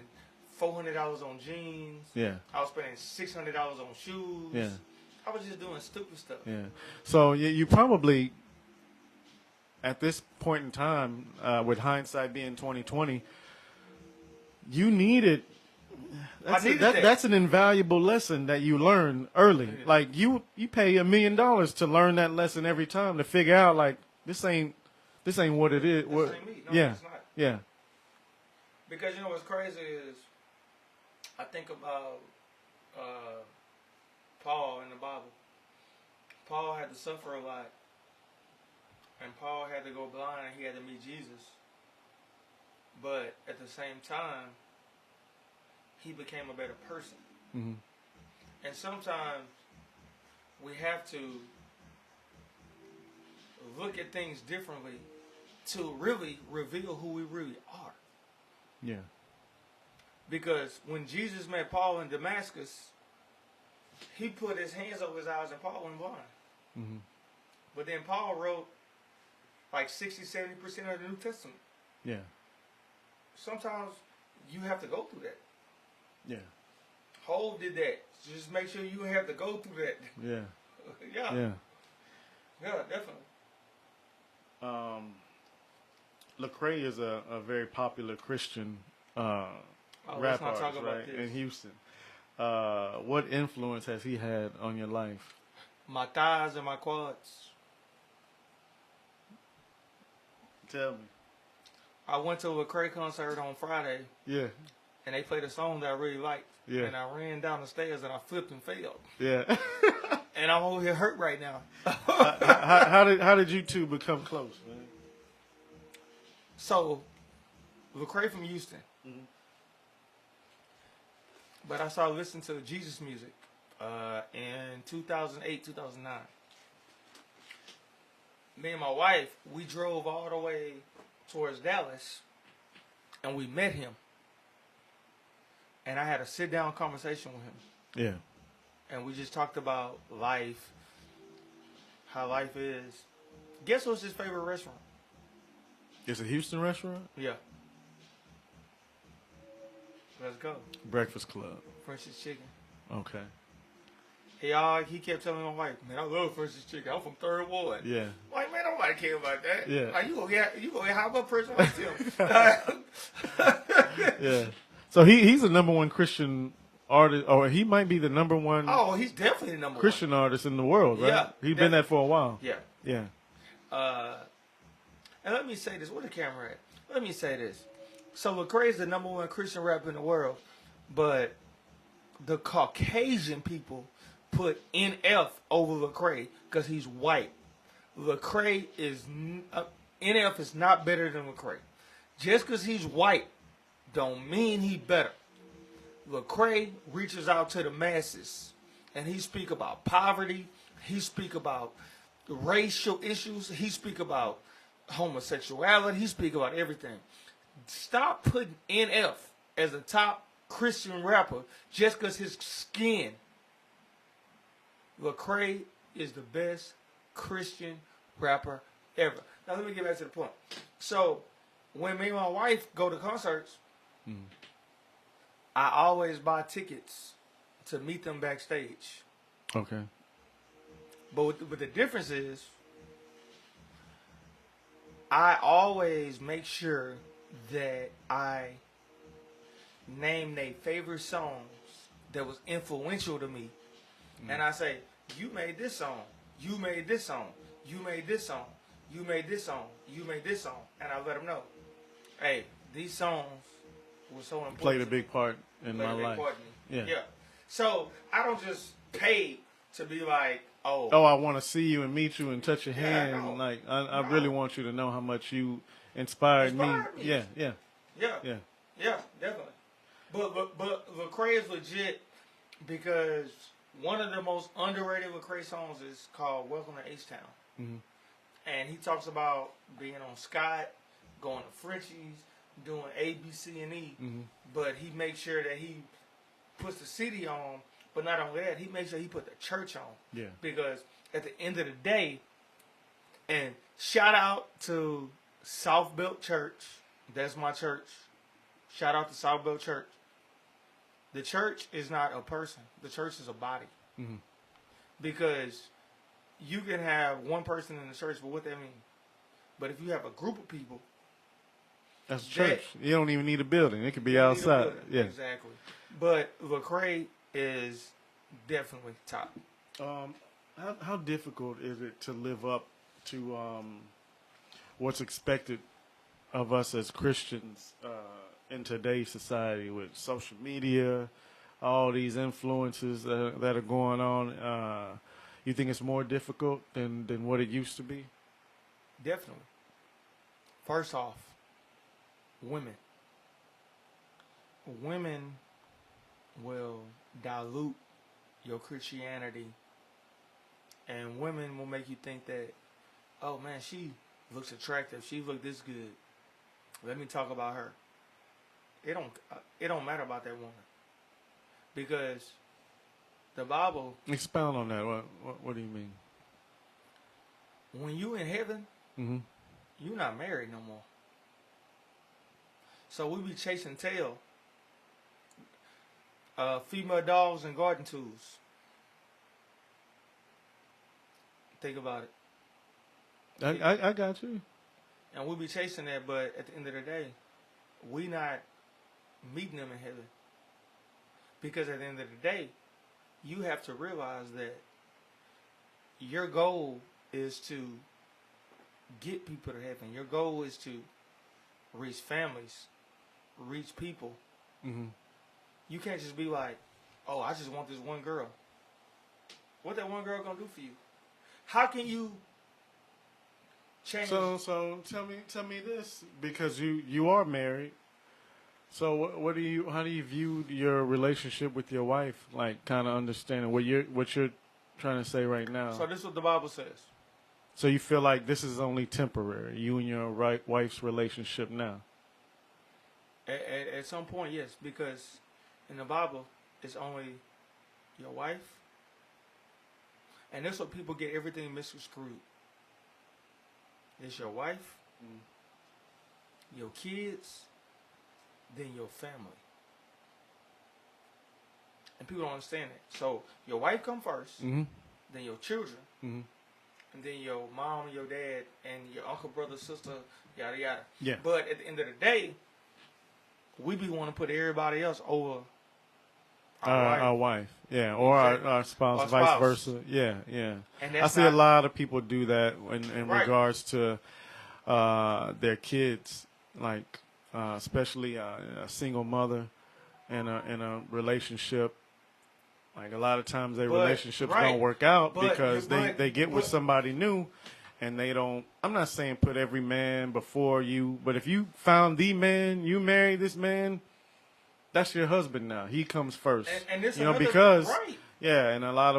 $400 on jeans. Yeah. I was spending $600 on shoes. Yeah. I was just doing stupid stuff. Yeah. So you probably, at this point in time, with hindsight being 2020, you needed. That's an invaluable lesson that you learned early. Yeah. Like you pay $1 million to learn that lesson every time to figure out like this ain't what it is. This ain't me. No, Yeah. it's not. Yeah. Because what's crazy is I think about Paul in the Bible. Paul had to suffer a lot. And Paul had to go blind and he had to meet Jesus. But at the same time, he became a better person. Mm-hmm. And sometimes we have to look at things differently to really reveal who we really are. Yeah. Because when Jesus met Paul in Damascus, he put his hands over his eyes and Paul went blind. Mm-hmm. But then Paul wrote like 60-70% of the New Testament. Yeah. Sometimes you have to go through that. Yeah. Hov did that. Just make sure you have to go through that. Yeah. Yeah. Yeah. Yeah, definitely. Lecrae is a very popular Christian let's rap not talk artist, about right, this. in Houston. What influence has he had on your life? My thighs and my quads. Tell me. I went to a Lecrae concert on Friday, Yeah. and they played a song that I really liked. Yeah. And I ran down the stairs and I flipped and failed. Yeah. And I'm over here hurt right now. how did you two become close, man? So, Lecrae from Houston. Mm-hmm. But I started listening to Jesus music in 2008, 2009. Me and my wife, we drove all the way towards Dallas, and we met him. And I had a sit-down conversation with him. Yeah. And we just talked about life, how life is. Guess what's his favorite restaurant? It's a Houston restaurant? Yeah. Let's go. Breakfast Club. French's Chicken. Okay. He kept telling my wife, man, I love French's Chicken. I'm from Third Ward. Yeah. Like, man, nobody care about that. Yeah. Like, you gonna get high blood pressure like him. Yeah. So he's the number one Christian artist, or he might be the number one Oh, he's definitely the number Christian artist in the world, right? Yeah, He's been that for a while. Yeah. Yeah. And let me say this. Where the camera at? Let me say this. So Lecrae is the number one Christian rapper in the world, but the Caucasian people put NF over Lecrae because he's white. Lecrae is NF is not better than Lecrae. Just because he's white, don't mean he better. Lecrae reaches out to the masses, and he speak about poverty. He speak about racial issues. He speak about homosexuality. He speak about everything. Stop putting NF as a top Christian rapper just because his skin. Lecrae is the best Christian rapper ever. Now let me get back to the point. So when me and my wife go to concerts, I always buy tickets to meet them backstage. Okay. But the difference is, I always make sure that I name their favorite songs that was influential to me. And I say, you made this song, you made this song, you made this song, you made this song, you made this song. And I let them know, hey, these songs were so important. Played a big part in my life. Yeah. So I don't just pay to be like, oh, I want to see you and meet you and touch your hand. no. Like, I really want you to know how much you inspired me. Yeah. Yeah, definitely. But Lecrae is legit because one of the most underrated Lecrae songs is called "Welcome to H-Town," and he talks about being on Scott, going to Frenchie's, doing A, B, C, and E. But he makes sure that he puts the CD on. But not only that, he makes sure he put the church on. Yeah. Because at the end of the day, and shout out to South Belt Church. That's my church. Shout out to South Belt Church. The church is not a person. The church is a body. Because you can have one person in the church, but what that mean? But if you have a group of people, that's church. You don't even need a building. It could be outside. Yeah. Exactly. But Lecrae is definitely top. How difficult is it to live up to what's expected of us as Christians in today's society with social media, all these influences that are going on? You think it's more difficult than what it used to be? Definitely. First off, women. Women will dilute your Christianity, and women will make you think that, oh man, she looks attractive, she look this good, let me talk about her. It don't matter about that woman, because the Bible. Expound on that. What do you mean? When you in heaven, you're not married no more. So we be chasing tail. Female dogs and garden tools. Think about it. I got you. And we'll be chasing that, but at the end of the day, we not meeting them in heaven. Because at the end of the day, you have to realize that your goal is to get people to heaven. Your goal is to reach families, reach people. You can't just be like, oh, I just want this one girl. What that one girl gonna do for you? How can you change? So tell me this, because you are married. So how do you view your relationship with your wife? Like, kind of understanding what you're trying to say right now. So this is what the Bible says. So you feel like this is only temporary, you and your wife's relationship now? At some point, yes, because in the Bible, it's only your wife, and that's what people get everything misconstrued. It's your wife, your kids, then your family. and people don't understand that. So your wife come first, Mm-hmm. then your children, Mm-hmm. and then your mom, your dad, and your uncle, brother, sister, yada yada. Yeah. But at the end of the day, we be want to put everybody else over Our wife, yeah, or Exactly. our spouse, Our vice spouse. versa, yeah. And I that's see a not- lot of people do that in Right. regards to their kids, like especially a single mother in a relationship. Like a lot of times their But- relationships right. don't work out But- because but- they get with but- somebody new and they don't. I'm not saying put every man before you, but if you found the man, you marry this man, that's your husband now. He comes first. And this you know, another- because right. yeah, and a lot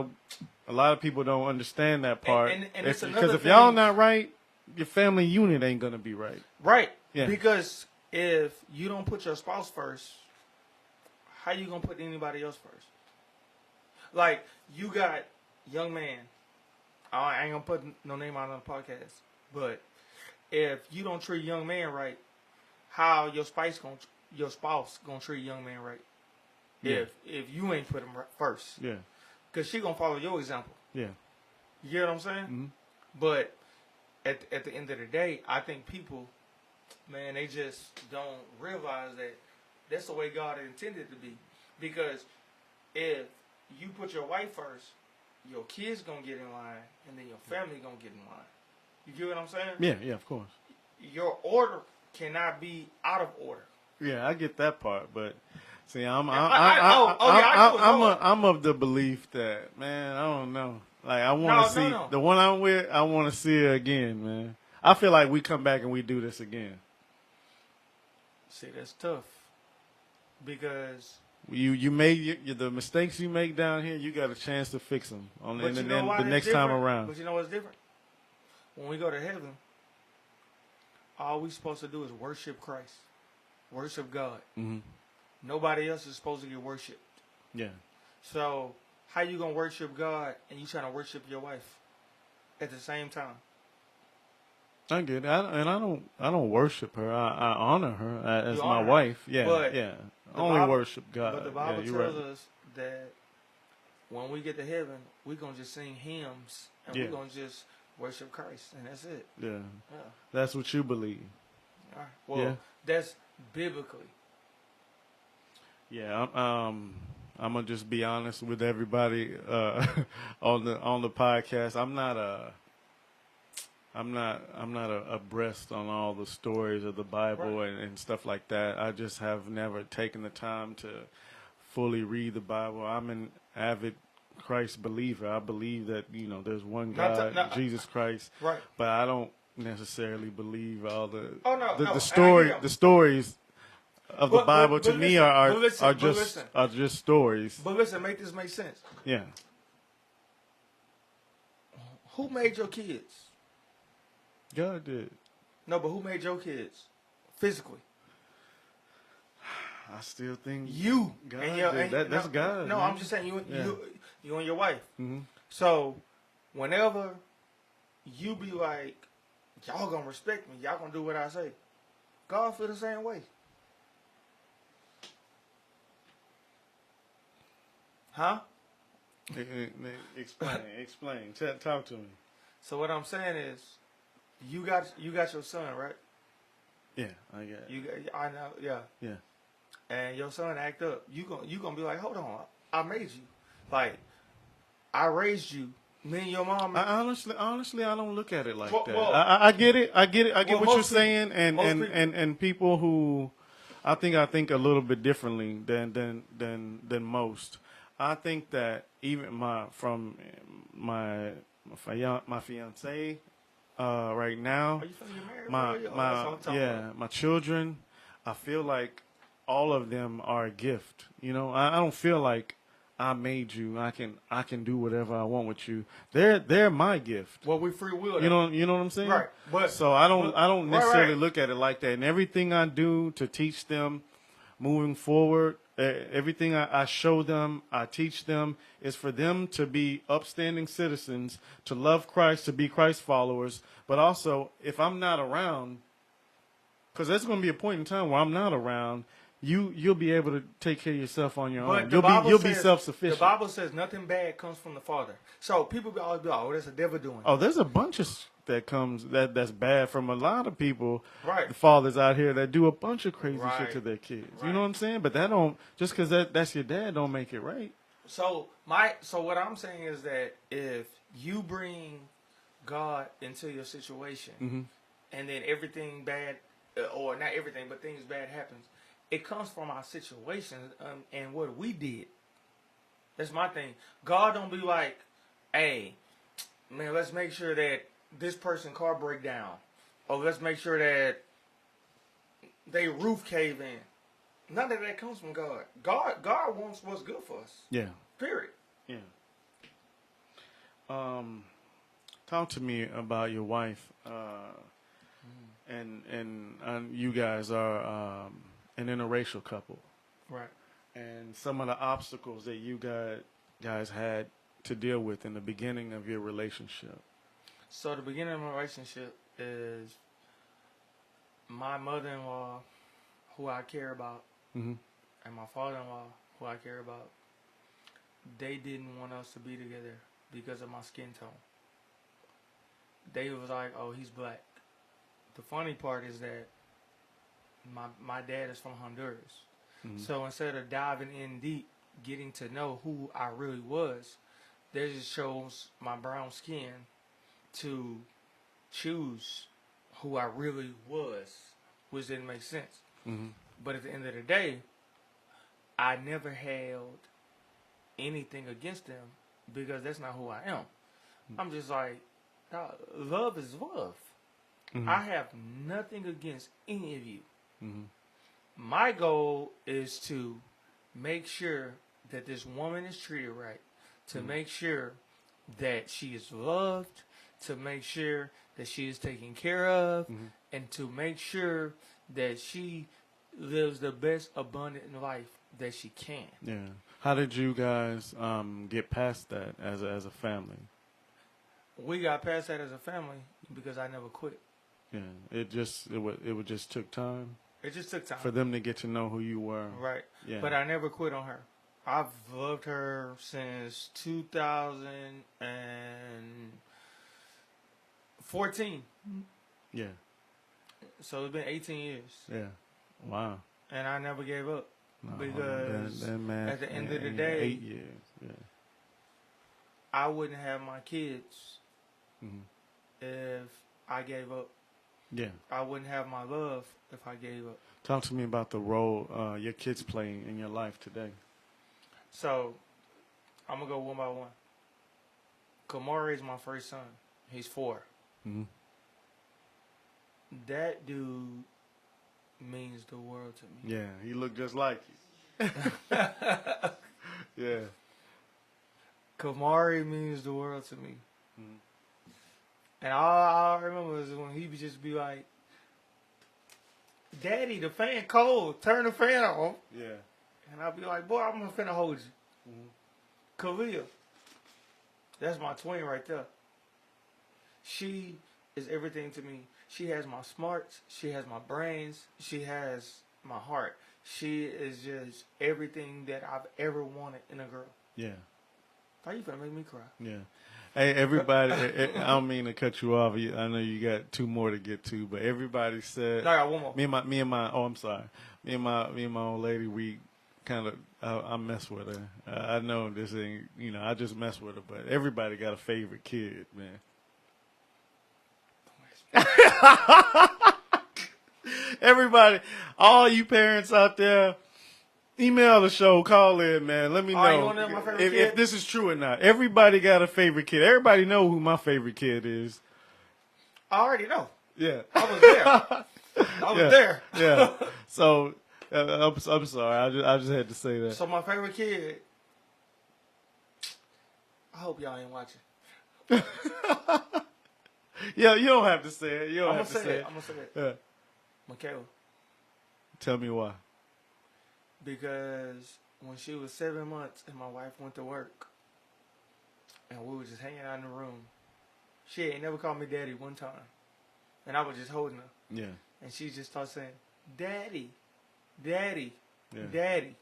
of people don't understand that part. and It's it's another because if y'all thing- not right, your family unit ain't gonna be right. Right. Yeah. Because if you don't put your spouse first, how you gonna put anybody else first? Like you got young man. I ain't gonna put no name out on the podcast, but if you don't treat young man right, how your spouse gonna treat young man right? Yeah. If you ain't put him right first, Yeah, because she gonna follow your example. yeah. You get what I'm saying? Mhm. But at the end of the day, I think people, man, they just don't realize that that's the way God intended it to be. Because if you put your wife first, your kids gonna get in line, and then your family gonna get in line. You get what I'm saying? Yeah, of course. Your order cannot be out of order. Yeah, I get that part, but see, I'm of the belief that, man, I don't know. Like I want to see No. the one I'm with. I want to see her again, man. I feel like we come back and we do this again. See, that's tough. Because You made the mistakes you make down here. You got a chance to fix them on But the, you know why the that's next time different? around. But you know what's different? When we go to heaven, all we supposed to do is worship Christ, worship God. Mm-hmm. Nobody else is supposed to get worshipped. Yeah, So how you gonna worship God and you trying to worship your wife at the same time? I get it. I don't worship her. I honor her as You my honor her. wife. Yeah, But yeah. the Only Bible- worship God. But the Bible yeah, you're tells right. us that when we get to heaven, we're gonna just sing hymns and Yeah. we're gonna just worship Christ, and that's it. Yeah, Yeah. that's what you believe. All right. Well, Yeah. that's biblically. Yeah, I'm gonna just be honest with everybody on the podcast. I'm not abreast on all the stories of the Bible Right. and stuff like that. I just have never taken the time to fully read the Bible. I'm an avid Christ believer. I believe that there's one God, Jesus Christ. Right. But I don't necessarily believe all the Oh, no, no, the I story get it. the stories of the Bible to me are listen. just stories. But listen, make this make sense. Yeah. Who made your kids? God did. No, but who made your kids physically? I still think You. God and your, did. and, That's no, God. No, man. I'm just saying you Yeah. and your wife. Mm-hmm. So whenever you be like, y'all gonna respect me, y'all gonna do what I say, God feel the same way. Huh? Explain. Talk to me. So what I'm saying is, you got your son, right? Yeah, I got it. I know, yeah. Yeah. And your son act up. You gonna be like, hold on, I made you, like, I raised you. Me and your mom. Honestly, I don't look at it like that. Well, I get it. I get well, what most you're saying, most and people who, I think a little bit differently than most. I think that even my fiance, right now, Are you feeling you're married? my children, I feel like all of them are a gift. I don't feel like I made you. I can do whatever I want with you. They're my gift. Well, we free will. You know what I'm saying? Right. But so I don't necessarily right. look at it like that. And everything I do to teach them moving forward, everything I show them, I teach them, is for them to be upstanding citizens, to love Christ, to be Christ followers. But also, if I'm not around, because there's going to be a point in time where I'm not around, you'll be able to take care of yourself on your But own. the Bible You'll says, be self-sufficient. The Bible says nothing bad comes from the Father. So people always be like, oh, that's the devil doing. Oh, there's a bunch of that's bad from a lot of people. Right. The fathers out here that do a bunch of crazy Right. shit to their kids. Right. You know what I'm saying? But that don't just because that's your dad don't make it right. So what I'm saying is that if you bring God into your situation, and then everything bad, or not everything, but things bad happens, it comes from our situation and what we did. That's my thing. God don't be like, hey, man, let's make sure that this person car break down, or let's make sure that they roof cave in. None of that comes from God. God wants what's good for us. Yeah. Period. Yeah. Talk to me about your wife. And you guys are an interracial couple. Right. And some of the obstacles that you guys had to deal with in the beginning of your relationship. So the beginning of my relationship is my mother-in-law, who I care about, and my father-in-law, who I care about. They didn't want us to be together because of my skin tone. They was like, oh, he's black. The funny part is that my dad is from Honduras. So instead of diving in deep, getting to know who I really was, they just chose my brown skin to choose who I really was, which didn't make sense. But at the end of the day, I never held anything against them because that's not who I am. I'm just like, love is love. I have nothing against any of you. My goal is to make sure that this woman is treated right, to make sure that she is loved, to make sure that she is taken care of, and to make sure that she lives the best abundant life that she can. Yeah. How did you guys get past that as a family? We got past that as a family because I never quit. Yeah. It just took time. It just took time For them to get to know who you were. Right. Yeah. But I never quit on her. I've loved her since 2014. Yeah. So it's been 18 years. Yeah. Wow. And I never gave up. No, Because man, at the end of the day, 8 years. Yeah. I wouldn't have my kids if I gave up. Yeah. I wouldn't have my love if I gave up. Talk to me about the role your kids play in your life today. So, I'm going to go one by one. Kamari is my first son. He's 4. That dude means the world to me. Yeah, he looked just like you. Yeah. Kamari means the world to me. And all I remember is when he would just be like, Daddy, the fan cold. Turn the fan on. Yeah. And I'd be like, boy, I'm finna hold you. Khalil. That's my twin right there. She is everything to me. She has my smarts. She has my brains. She has my heart. She is just everything that I've ever wanted in a girl. Yeah. How you finna make me cry? Yeah. Hey, everybody, I don't mean to cut you off. I know you got 2 more to get to, but everybody said. No, I got one more. Me and my. Oh, I'm sorry. Me and my old lady. We kind of. I mess with her. I know this ain't. I just mess with her. But everybody got a favorite kid, man. Everybody, all you parents out there. Email the show, call in, man. Let me know You wanna know my favorite kid? if this is true or not. Everybody got a favorite kid. Everybody know who my favorite kid is. I already know. Yeah. I was there. I was there. Yeah. So I'm sorry. I just had to say that. So my favorite kid. I hope y'all ain't watching. Yeah, you don't have to say it. You don't I'm have to say it. I'm gonna say it. Yeah. Michaela. Tell me why. Because when she was 7 months and my wife went to work and we were just hanging out in the room, she ain't never called me daddy one time. And I was just holding her. Yeah. And she just started saying, Daddy, Daddy. Daddy.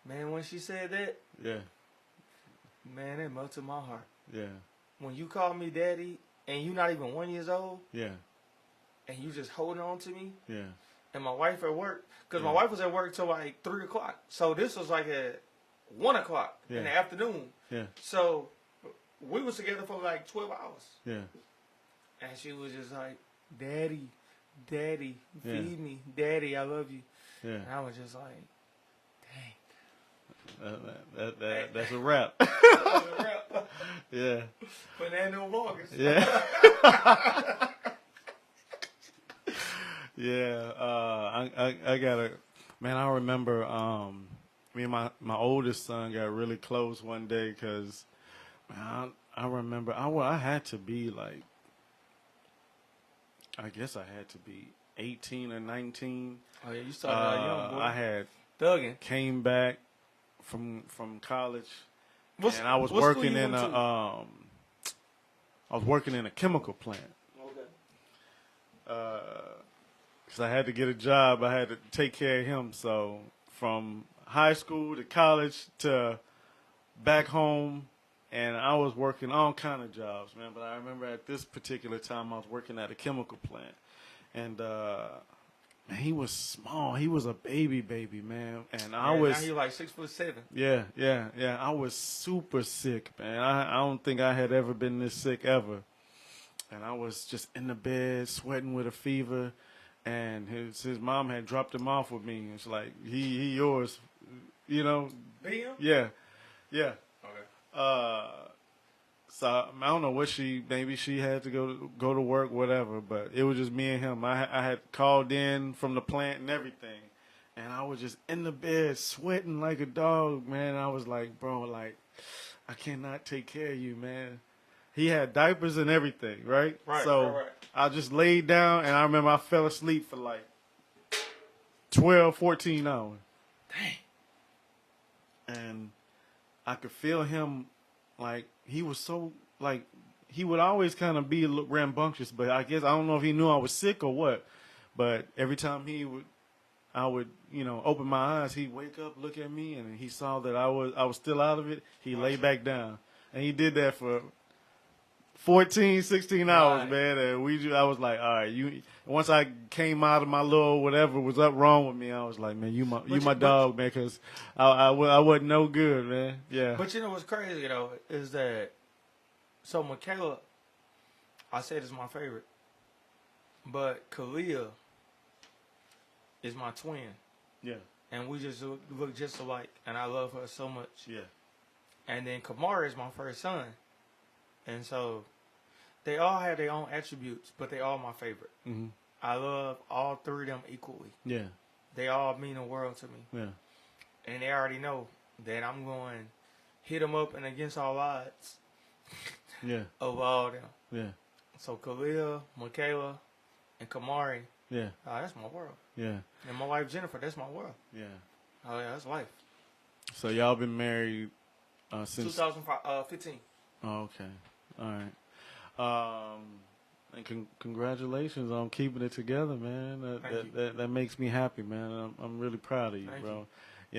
Man, when she said that, Yeah. man, it melted my heart. Yeah. When you call me daddy and you not even 1 year old Yeah. and you just holding on to me, Yeah. and my wife at work, because my Yeah. wife was at work till like 3 o'clock. So this was like at 1 o'clock in the afternoon. Yeah. So we was together for like 12 hours. Yeah. And she was just like, Daddy, Daddy, Yeah. feed me. Daddy, I love you. Yeah. And I was just like, dang. That's a wrap. Yeah. Fernando Vargas. Yeah. Yeah. I gotta, man, I remember, me and my oldest son got really close one day because, man, I remember I had to be like, I guess I had to be 18 or 19. Oh, yeah, you started young, boy. I had Thugging. came back from college, What and I was school working you in went to? I was working in a chemical plant. Okay. Because I had to get a job, I had to take care of him. So from high school to college to back home, and I was working all kind of jobs, man. But I remember at this particular time, I was working at a chemical plant, and man, he was small. He was a baby, man. And I was. Now you're like 6'7". Yeah. I was super sick, man. I don't think I had ever been this sick ever. And I was just in the bed, sweating with a fever. And his mom had dropped him off with me. It's like, he yours, you know? Him? Yeah. Okay. So I don't know what maybe she had to go to work, whatever. But it was just me and him. I had called in from the plant and everything. And I was just in the bed, sweating like a dog, man. I was like, bro, like, I cannot take care of you, man. He had diapers and everything, right? So I just laid down, and I remember I fell asleep for like 12, 14 hours. Dang. And I could feel him, like, he was so, like, he would always kind of be a little rambunctious, but I guess, I don't know if he knew I was sick or what, but every time I would, you know, open my eyes, he'd wake up, look at me, and he saw that I was still out of it, he'd lay back down. And he did that for 14, 16 hours, Right. man. And I was like, all right, once I came out of my little whatever was up wrong with me, I was like, man, you my dog, man, because I wasn't no good, man. Yeah. But you know what's crazy, though, is that, so Michaela, I said is my favorite, but Kalia is my twin. Yeah. And we just look just alike, and I love her so much. Yeah. And then Kamara is my first son. And so they all have their own attributes, but they all my favorite. Mm-hmm. I love all three of them equally. Yeah. They all mean the world to me. Yeah. And they already know that I'm going to hit them up and against all odds Yeah. of all them. Yeah. So Khalil, Michaela, and Kamari, Yeah. that's my world. Yeah. And my wife Jennifer, that's my world. Yeah. Oh yeah, that's life. So y'all been married since 2015. Oh, okay. All right. And congratulations on keeping it together, man. That makes me happy, man. I'm really proud of you, Thank bro. you.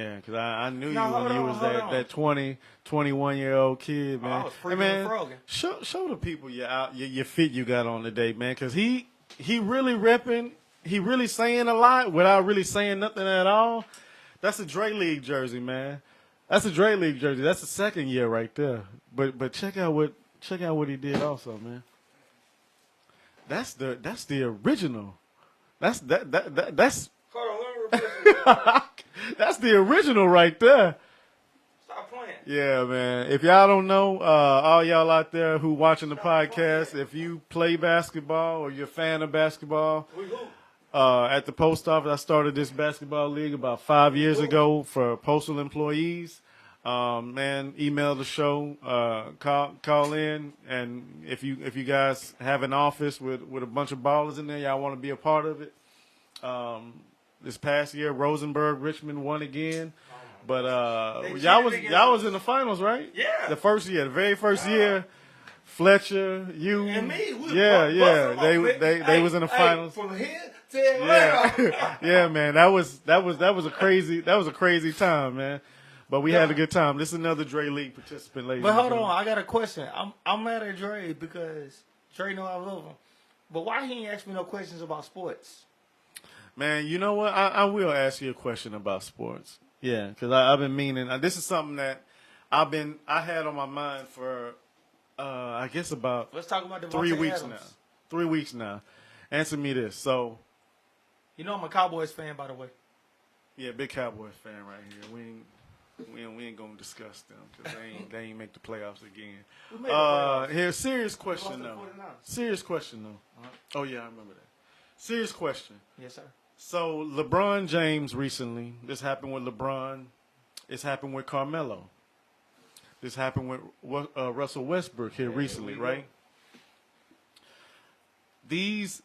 Yeah, because I knew you Now, when you was that 20, 21-year-old kid, man. I was freaking man, frogging. show the people your fit you got on today, man, because he really repping. He really saying a lot without really saying nothing at all. That's a Dre League jersey, man. That's a Dre League jersey. That's the second year right there. But check out what he did also, man. That's the original. That's Hold on, let me repeat it. that's the original right there. Stop playing. Yeah, man. If y'all don't know, all y'all out there who watching the podcast, if you play basketball or you're a fan of basketball, We hoop. at the post office, I started this basketball league about 5 years ago for postal employees. Man, email the show, call in, and if you guys have an office with a bunch of ballers in there, y'all want to be a part of it. This past year, Rosenberg, Richmond won again, but y'all was in the finals, right? Yeah. The very first year. Fletcher, you, And me, we they was in the finals. See you later. Yeah, yeah, man. That was a crazy time, man. But we had a good time. This is another Dre League participant, ladies. But and hold on, gentlemen. I got a question. I'm mad at Dre because Dre know I love him. But why he ain't ask me no questions about sports? Man, you know what? I will ask you a question about sports. Yeah, because I've been meaning. This is something that I had on my mind for I guess about Let's talk about the 3 weeks now. 3 weeks now. Answer me this. So, You know I'm a Cowboys fan, by the way. yeah, big Cowboys fan right here. We ain't gonna discuss them because they ain't make the playoffs again. We made the playoffs. Here, serious question lost to the though. 49ers. Serious question though. Oh yeah, I remember that. Serious question. Yes, sir. So LeBron James recently. This happened with LeBron. It's happened with Carmelo. This happened with Russell Westbrook here recently, right? These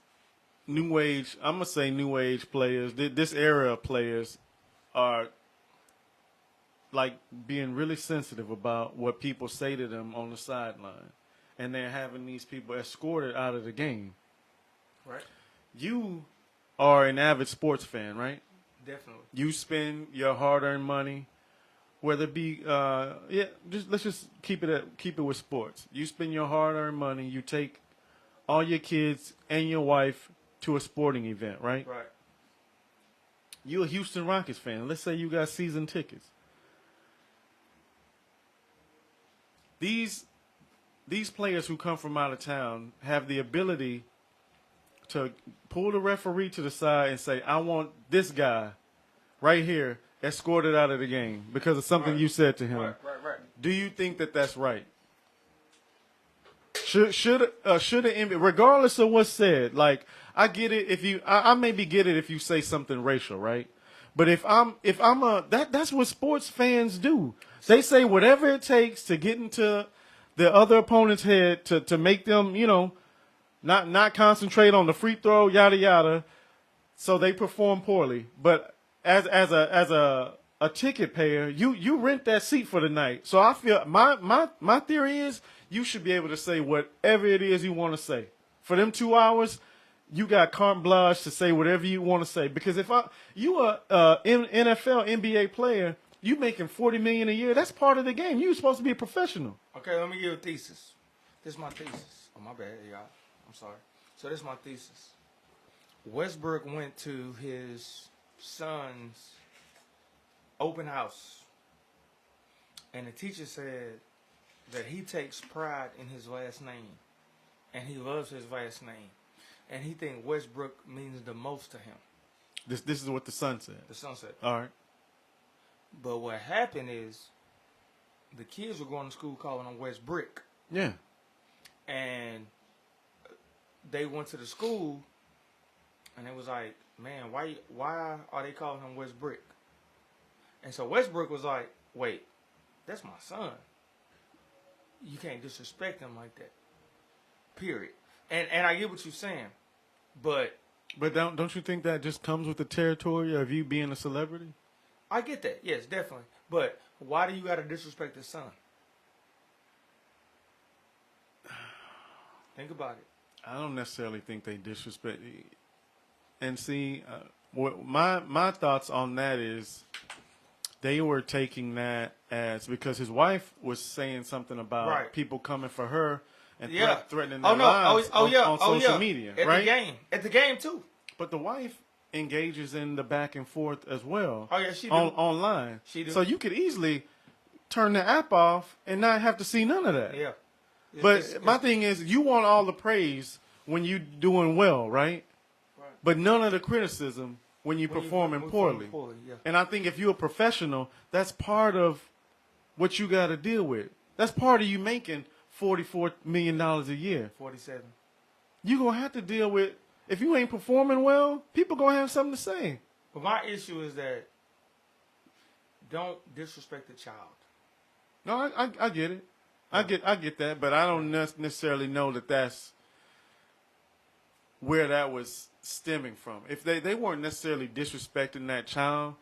new age, I'm gonna say new age players. This era of players are like being really sensitive about what people say to them on the sideline, and they're having these people escorted out of the game. Right. You are an avid sports fan, right? Definitely. You spend your hard-earned money, whether it be, let's just keep it with sports. You spend your hard-earned money. You take all your kids and your wife to a sporting event, right? Right. You a Houston Rockets fan. Let's say you got season tickets. These players who come from out of town have the ability to pull the referee to the side and say, I want this guy right here escorted out of the game because of something you said to him. Right. Do you think that that's right? Should the NBA, regardless of what's said, like I get it if you, I maybe get it if you say something racial, right? But that's what sports fans do. They say whatever it takes to get into the other opponent's head to make them, not concentrate on the free throw, yada yada. So they perform poorly. But as a ticket payer, you rent that seat for the night. So I feel my theory is you should be able to say whatever it is you want to say. For them 2 hours, you got carte blanche to say whatever you want to say. Because if you a NFL, NBA player, you making $40 million a year. That's part of the game. You're supposed to be a professional. Okay, let me give you a thesis. This is my thesis. Oh, my bad, y'all. I'm sorry. So this is my thesis. Westbrook went to his son's open house, and the teacher said that he takes pride in his last name, and he loves his last name, and he thinks Westbrook means the most to him. This is what the son said. The son said. All right. But what happened is the kids were going to school calling him West Brick. Yeah. And they went to the school, and it was like, man, why are they calling him West Brick? And so Westbrook was like, wait, that's my son. You can't disrespect him like that. Period. And I get what you're saying, but don't you think that just comes with the territory of you being a celebrity? I get that. Yes, definitely. But why do you got to disrespect his son? Think about it. I don't necessarily think they disrespect. And see, what my thoughts on that is, they were taking that as because his wife was saying something about people coming for her and threatening their lives on social media, right? At the game too. But the wife engages in the back and forth as well. Oh yeah, she do. Online. She do. So you could easily turn the app off and not have to see none of that. Yeah. But my thing is, you want all the praise when you're doing well, right? But none of the criticism when you're performing poorly. Yeah. And I think if you're a professional, that's part of what you got to deal with. That's part of you making $44 million a year. 47. You're going to have to deal with, if you ain't performing well, people going to have something to say. But my issue is that don't disrespect the child. No, I get it. I get that, but I don't necessarily know that that's where that was stemming from. If they weren't necessarily disrespecting that child,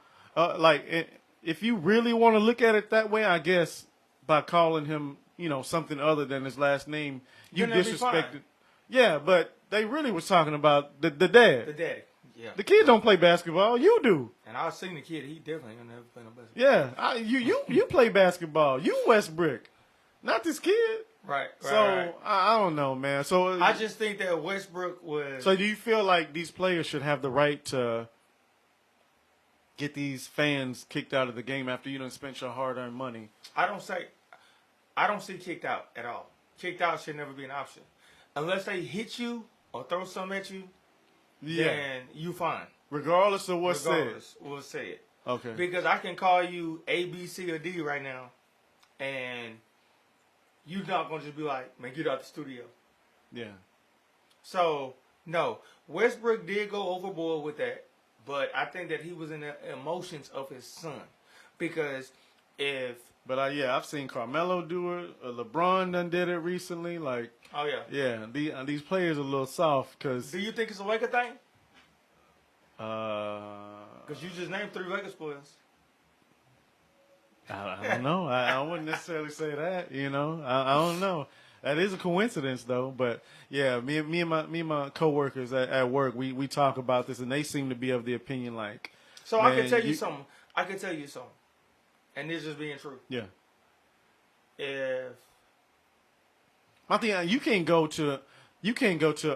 if you really want to look at it that way, I guess by calling him, something other than his last name, you disrespected. Yeah, but they really was talking about the dad. The daddy. Yeah. The kid don't play basketball. You do. And I was seeing the kid. He definitely gonna never play no basketball. Yeah. You play basketball. You Westbrook, not this kid. Right. So I don't know, man. So I just think that Westbrook was. So do you feel like these players should have the right to get these fans kicked out of the game after you done spent your hard-earned money? I don't see kicked out at all. Kicked out should never be an option. Unless they hit you or throw something at you, then you fine. Regardless of what's said. We'll say it. Okay. Because I can call you A, B, C, or D right now, and you're not going to just be like, man, get out the studio. Yeah. So, no. Westbrook did go overboard with that, but I think that he was in the emotions of his son. Because if... But I've seen Carmelo do it. LeBron done did it recently. Like, oh yeah, yeah. These players are a little soft because. Do you think it's a Laker thing? Because you just named 3 Lakers players. I don't know. I wouldn't necessarily say that. You know, I don't know. That is a coincidence though. But yeah, me and my coworkers at work, we talk about this, and they seem to be of the opinion like. So I can tell you something. And this is being true. Yeah. If I think you can't go to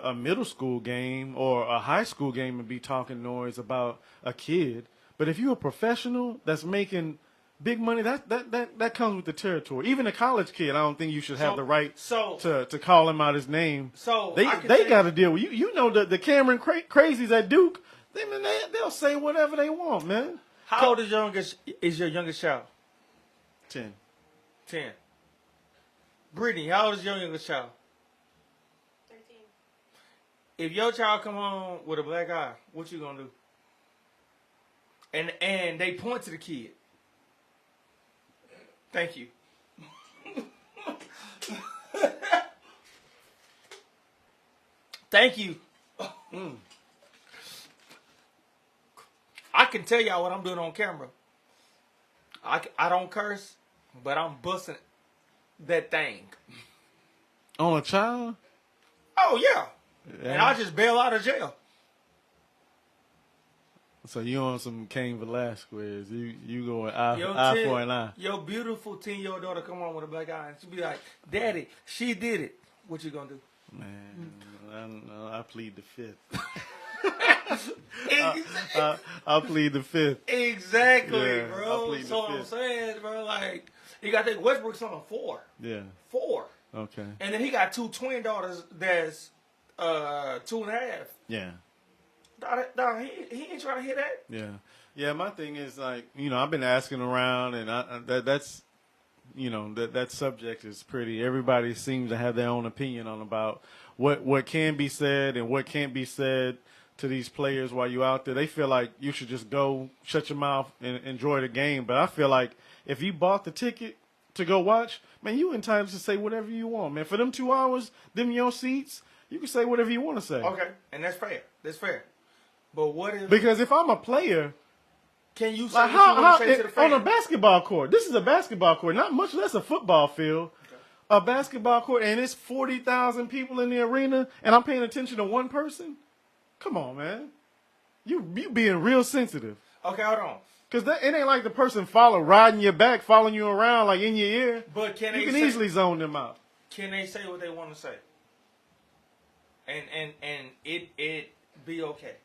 a middle school game or a high school game and be talking noise about a kid. But if you're a professional that's making big money, that comes with the territory. Even a college kid, I don't think you should have the right to call him out his name. So they got to deal with you. You know the Cameron crazies at Duke. They'll say whatever they want, man. How old is your youngest child? 10. 10. Brittany, how old is your youngest child? 13. If your child come home with a black eye, what you gonna do? And they point to the kid. Thank you. Thank you. I can tell y'all what I'm doing on camera. I don't curse, but I'm busting that thing. On a child? Oh, yeah. And I just bail out of jail. So you on some Cain Velasquez. You going eye for an eye. Your beautiful 10-year-old daughter come on with a black eye and she be like, Daddy, she did it. What you gonna do? Man, I plead the fifth. I'll plead the fifth. Exactly, Yeah, bro. So what I'm saying, bro, like, you got to think Westbrook's on 4. Yeah. 4. Okay. And then he got 2 twin daughters that's 2.5. Yeah. Dog, he ain't trying to hear that. Yeah. Yeah, my thing is, like, I've been asking around, and that's that subject is pretty. Everybody seems to have their own opinion on about what can be said and what can't be said to these players while you're out there. They feel like you should just go shut your mouth and enjoy the game. But I feel like if you bought the ticket to go watch, man, you entitled to say whatever you want, man. For them 2 hours, them your seats, you can say whatever you want to say. Okay, and that's fair. That's fair. But what if... Because if I'm a player... Can you say like what you want to say to the fans? On a basketball court, this is a basketball court, not much less a football field. Okay. A basketball court, and it's 40,000 people in the arena, and I'm paying attention to one person? Come on, man. You being real sensitive. Okay, hold on. Because it ain't like the person riding your back, following you around, like in your ear. But you can easily zone them out. Can they say what they want to say? And it be okay.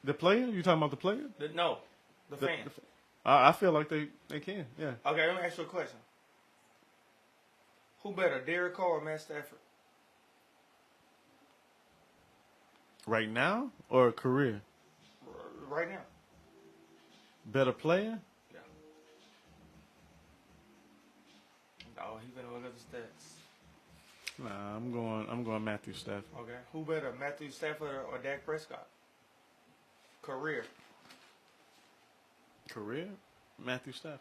The player? You talking about the player? The fan. I feel like they can, yeah. Okay, let me ask you a question. Who better, Derek Carr or Matt Stafford? Right now or a career? Right now. Better player? Yeah. Oh, he better look at the stats. Nah, I'm going Matthew Stafford. Okay. Who better, Matthew Stafford or Dak Prescott? Career. Career? Matthew Stafford.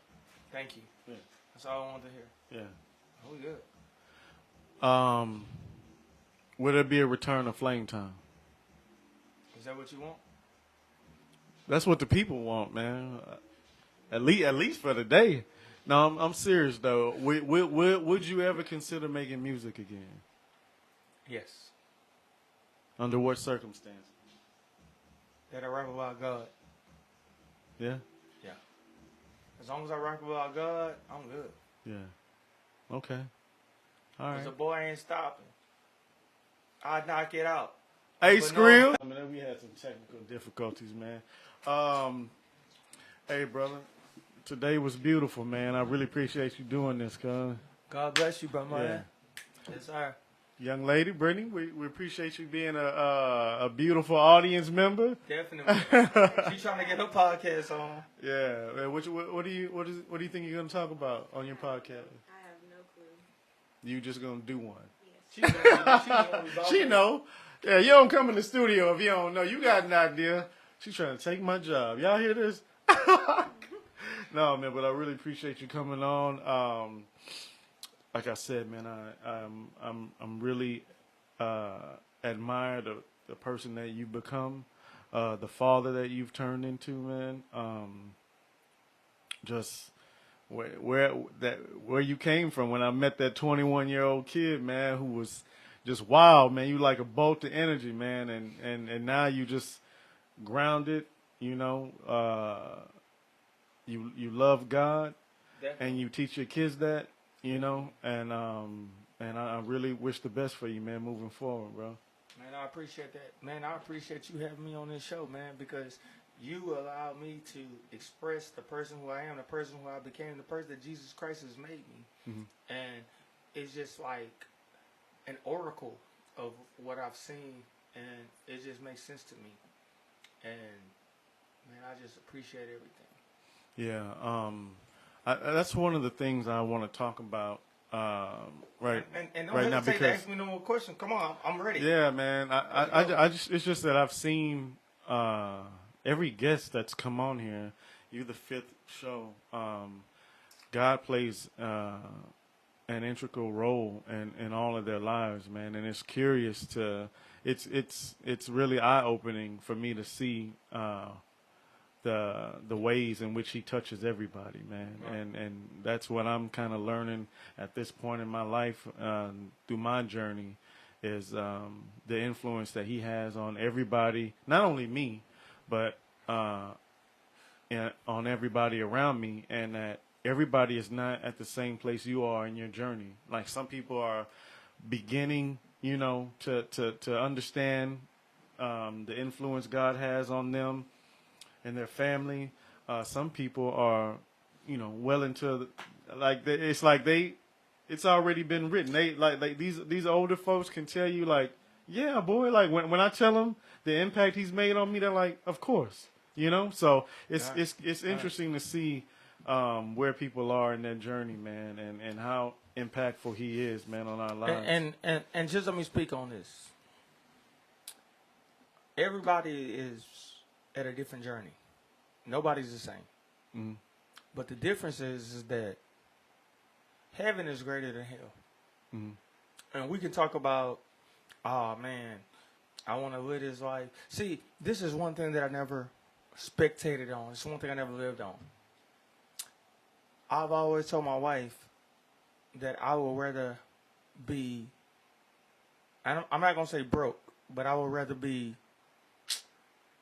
Thank you. Yeah. That's all I wanted to hear. Yeah. Oh, we good. Would there be a return of Flame Time? Is that what you want? That's what the people want, man. At least for the day. No, I'm serious though. Would you ever consider making music again? Yes. Under what circumstances? that I rap about God. Yeah. Yeah. As long as I rap about God, I'm good. Yeah. Okay. All Cause right. the boy ain't stopping. I knock it out. Hey, But Skrill. no- I mean, we had some technical difficulties, man. Hey, brother. Today was beautiful, man. I really appreciate you doing this, cuz. God bless you, bro, man. Yeah. Yes, sir. Young lady, Brittany, we appreciate you being a beautiful audience member. Definitely. She trying to get her podcast on. Yeah. Man, what do you think you're gonna talk about on your podcast? I have no clue. You just gonna do one? Yes. She know. Yeah, you don't come in the studio if you don't know. You got an idea. She's trying to take my job. Y'all hear this? No, man, but I really appreciate you coming on. Like I said, man, I'm really admire the person that you've become, the father that you've turned into, man. Just where you came from. When I met that 21-year-old kid, man, who was just wild, man. You like a bolt of energy, man, and now you just grounded. You know, you love God, Definitely. and you teach your kids that. You know, and I really wish the best for you, man, moving forward, bro. Man, I appreciate that. Man, I appreciate you having me on this show, man, because you allowed me to express the person who I am, the person who I became, the person that Jesus Christ has made me. Mhm. And it's just like an oracle of what I've seen, and it just makes sense to me. And, man, I just appreciate everything. Yeah, that's one of the things I want to talk about right And don't right now hesitate to because ask me no more questions. Come on, I'm ready. yeah, man, I just it's just that I've seen every guest that's come on here. You're the fifth show. God plays an integral role in all of their lives, man, and it's curious to it's really eye opening for me to see the ways in which he touches everybody, man, and that's what I'm kind of learning at this point in my life through my journey is the influence that he has on everybody, not only me, but on everybody around me, and that everybody is not at the same place you are in your journey. Like some people are beginning, you know, to understand the influence God has on them and their family. Some people are, you know, well into it's already been written. They these older folks can tell you like, yeah, boy. Like when I tell them the impact he's made on me, they're like, of course, you know. So it's interesting to see where people are in their journey, man, and how impactful he is, man, on our lives. And just let me speak on this. Everybody is at a different journey. Nobody's the same. Mm-hmm. But the difference is that heaven is greater than hell. Mm-hmm. And we can talk about, oh man, I want to live this life. See, this is one thing that I never spectated on. It's one thing I never lived on. I've always told my wife that I would rather be, I'm not going to say broke, but I would rather be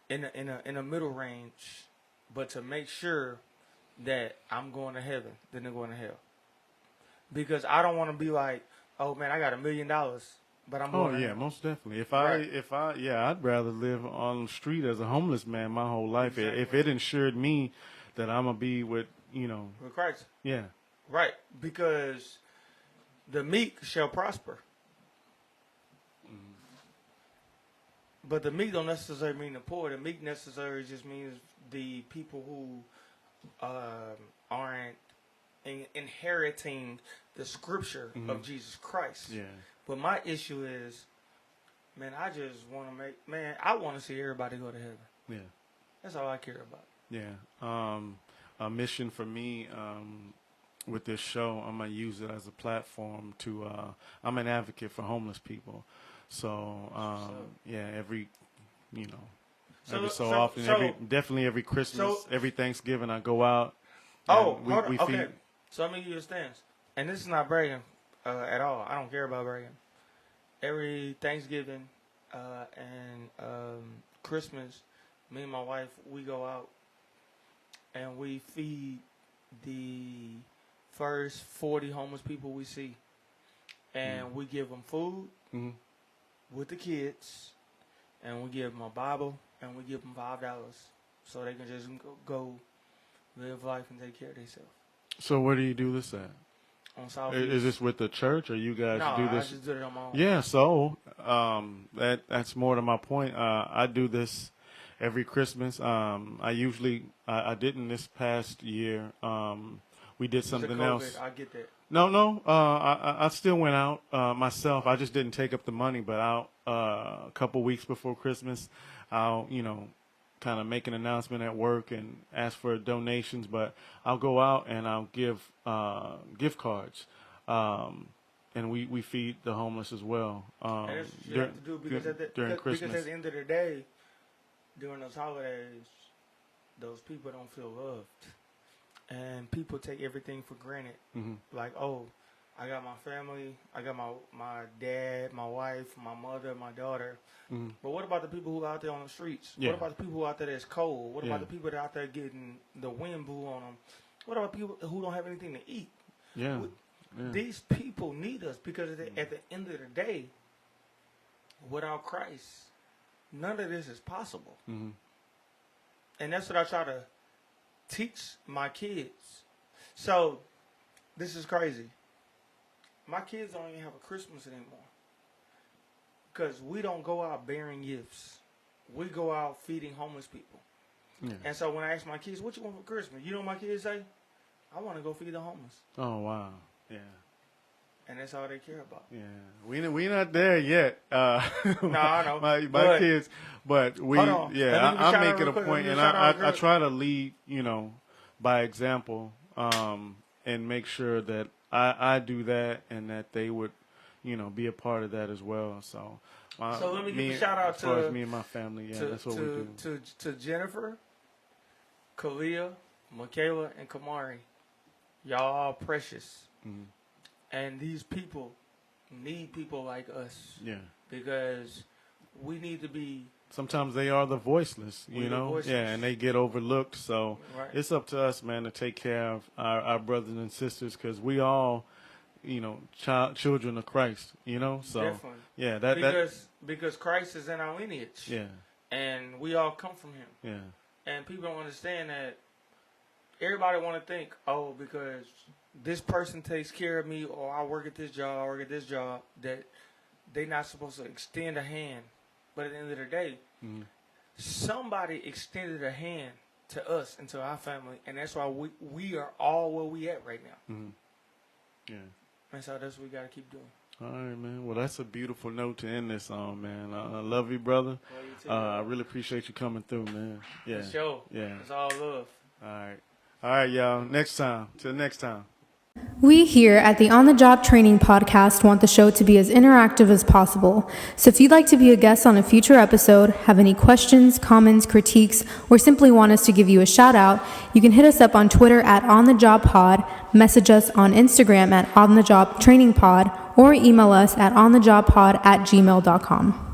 in a middle range, but to make sure that I'm going to heaven than to going to hell. Because I don't want to be like, oh man, I got $1 million, but I'm going to hell. Most definitely. Right. I'd rather live on the street as a homeless man my whole life. Exactly. If it ensured me that I'm gonna be with, you know, With Christ. yeah. Right. Because the meek shall prosper. But the meek don't necessarily mean the poor. The meek necessarily just means the people who aren't inheriting the scripture of Jesus Christ. Yeah. But my issue is, man, I just want to I want to see everybody go to heaven. Yeah. That's all I care about. Yeah. A mission for me with this show, I'm going to use it as a platform to, I'm an advocate for homeless people. So, every, you know, every so often, definitely every Christmas, every Thanksgiving, I go out. Okay. Feed. So let me give you a stance. And this is not bragging at all. I don't care about bragging. Every Thanksgiving and Christmas, me and my wife, we go out and we feed the first 40 homeless people we see. And we give them food with the kids, and we give them a Bible, and we give them $5 so they can just go live life and take care of themselves. So where do you do this at? On South Is this with the church, or you guys do this? I just did it on my own. Yeah, so that's more to my point. I do this every Christmas. I didn't this past year. We did something else. I get that. No. I still went out myself. I just didn't take up the money, but out a couple weeks before Christmas, I'll kind of make an announcement at work and ask for donations. But I'll go out and I'll give gift cards, and we feed the homeless as well. And that's what you have to do during Christmas. Because at the end of the day, during those holidays, those people don't feel loved. And people take everything for granted. Like, oh, I got my family, I got my dad, my wife, my mother, my daughter. But what about the people who are out there on the streets? Yeah. What about the people who are out there that's cold? What about the people that are out there getting the wind blew on them? What about people who don't have anything to eat? Yeah. These people need us because at the end of the day, without Christ, none of this is possible. And that's what I try to teach my kids. So, this is crazy. My kids don't even have a Christmas anymore. Because we don't go out bearing gifts. We go out feeding homeless people. Yeah. And so when I ask my kids, what you want for Christmas? You know what my kids say? I want to go feed the homeless. Oh, wow. Yeah. And that's all they care about. Yeah. We not there yet. No, I know. My kids, but we, I'm making a point, and I try to lead, by example, and make sure that I do that and that they would, be a part of that as well. So let me give a shout out to me and my family. Yeah, that's what we do. To Jennifer, Kalia, Michaela, and Kamari. Y'all are precious. And these people need people like us. Yeah. Because we need to be. Sometimes they are the voiceless, Voiceless. Yeah, and they get overlooked. So It's up to us, man, to take care of our brothers and sisters, because we all, children of Christ, So definitely. Yeah, because Christ is in our lineage. Yeah. And we all come from Him. Yeah. And people don't understand that. Everybody want to think, oh, because this person takes care of me, or I work at this job, that they're not supposed to extend a hand. But at the end of the day, somebody extended a hand to us and to our family, and that's why we are all where we at right now. Yeah. And so that's what we got to keep doing. All right, man. Well, that's a beautiful note to end this on, man. I love you, brother. Love you too, I really appreciate you coming through, man. Yeah. For sure. Yeah. It's all love. All right, y'all. Next time. Till next time. We here at the On the Job Training Podcast want the show to be as interactive as possible. So if you'd like to be a guest on a future episode, have any questions, comments, critiques, or simply want us to give you a shout out, you can hit us up on Twitter at OnTheJobPod, message us on Instagram at OnTheJobTrainingPod, or email us at onthejobpod@gmail.com.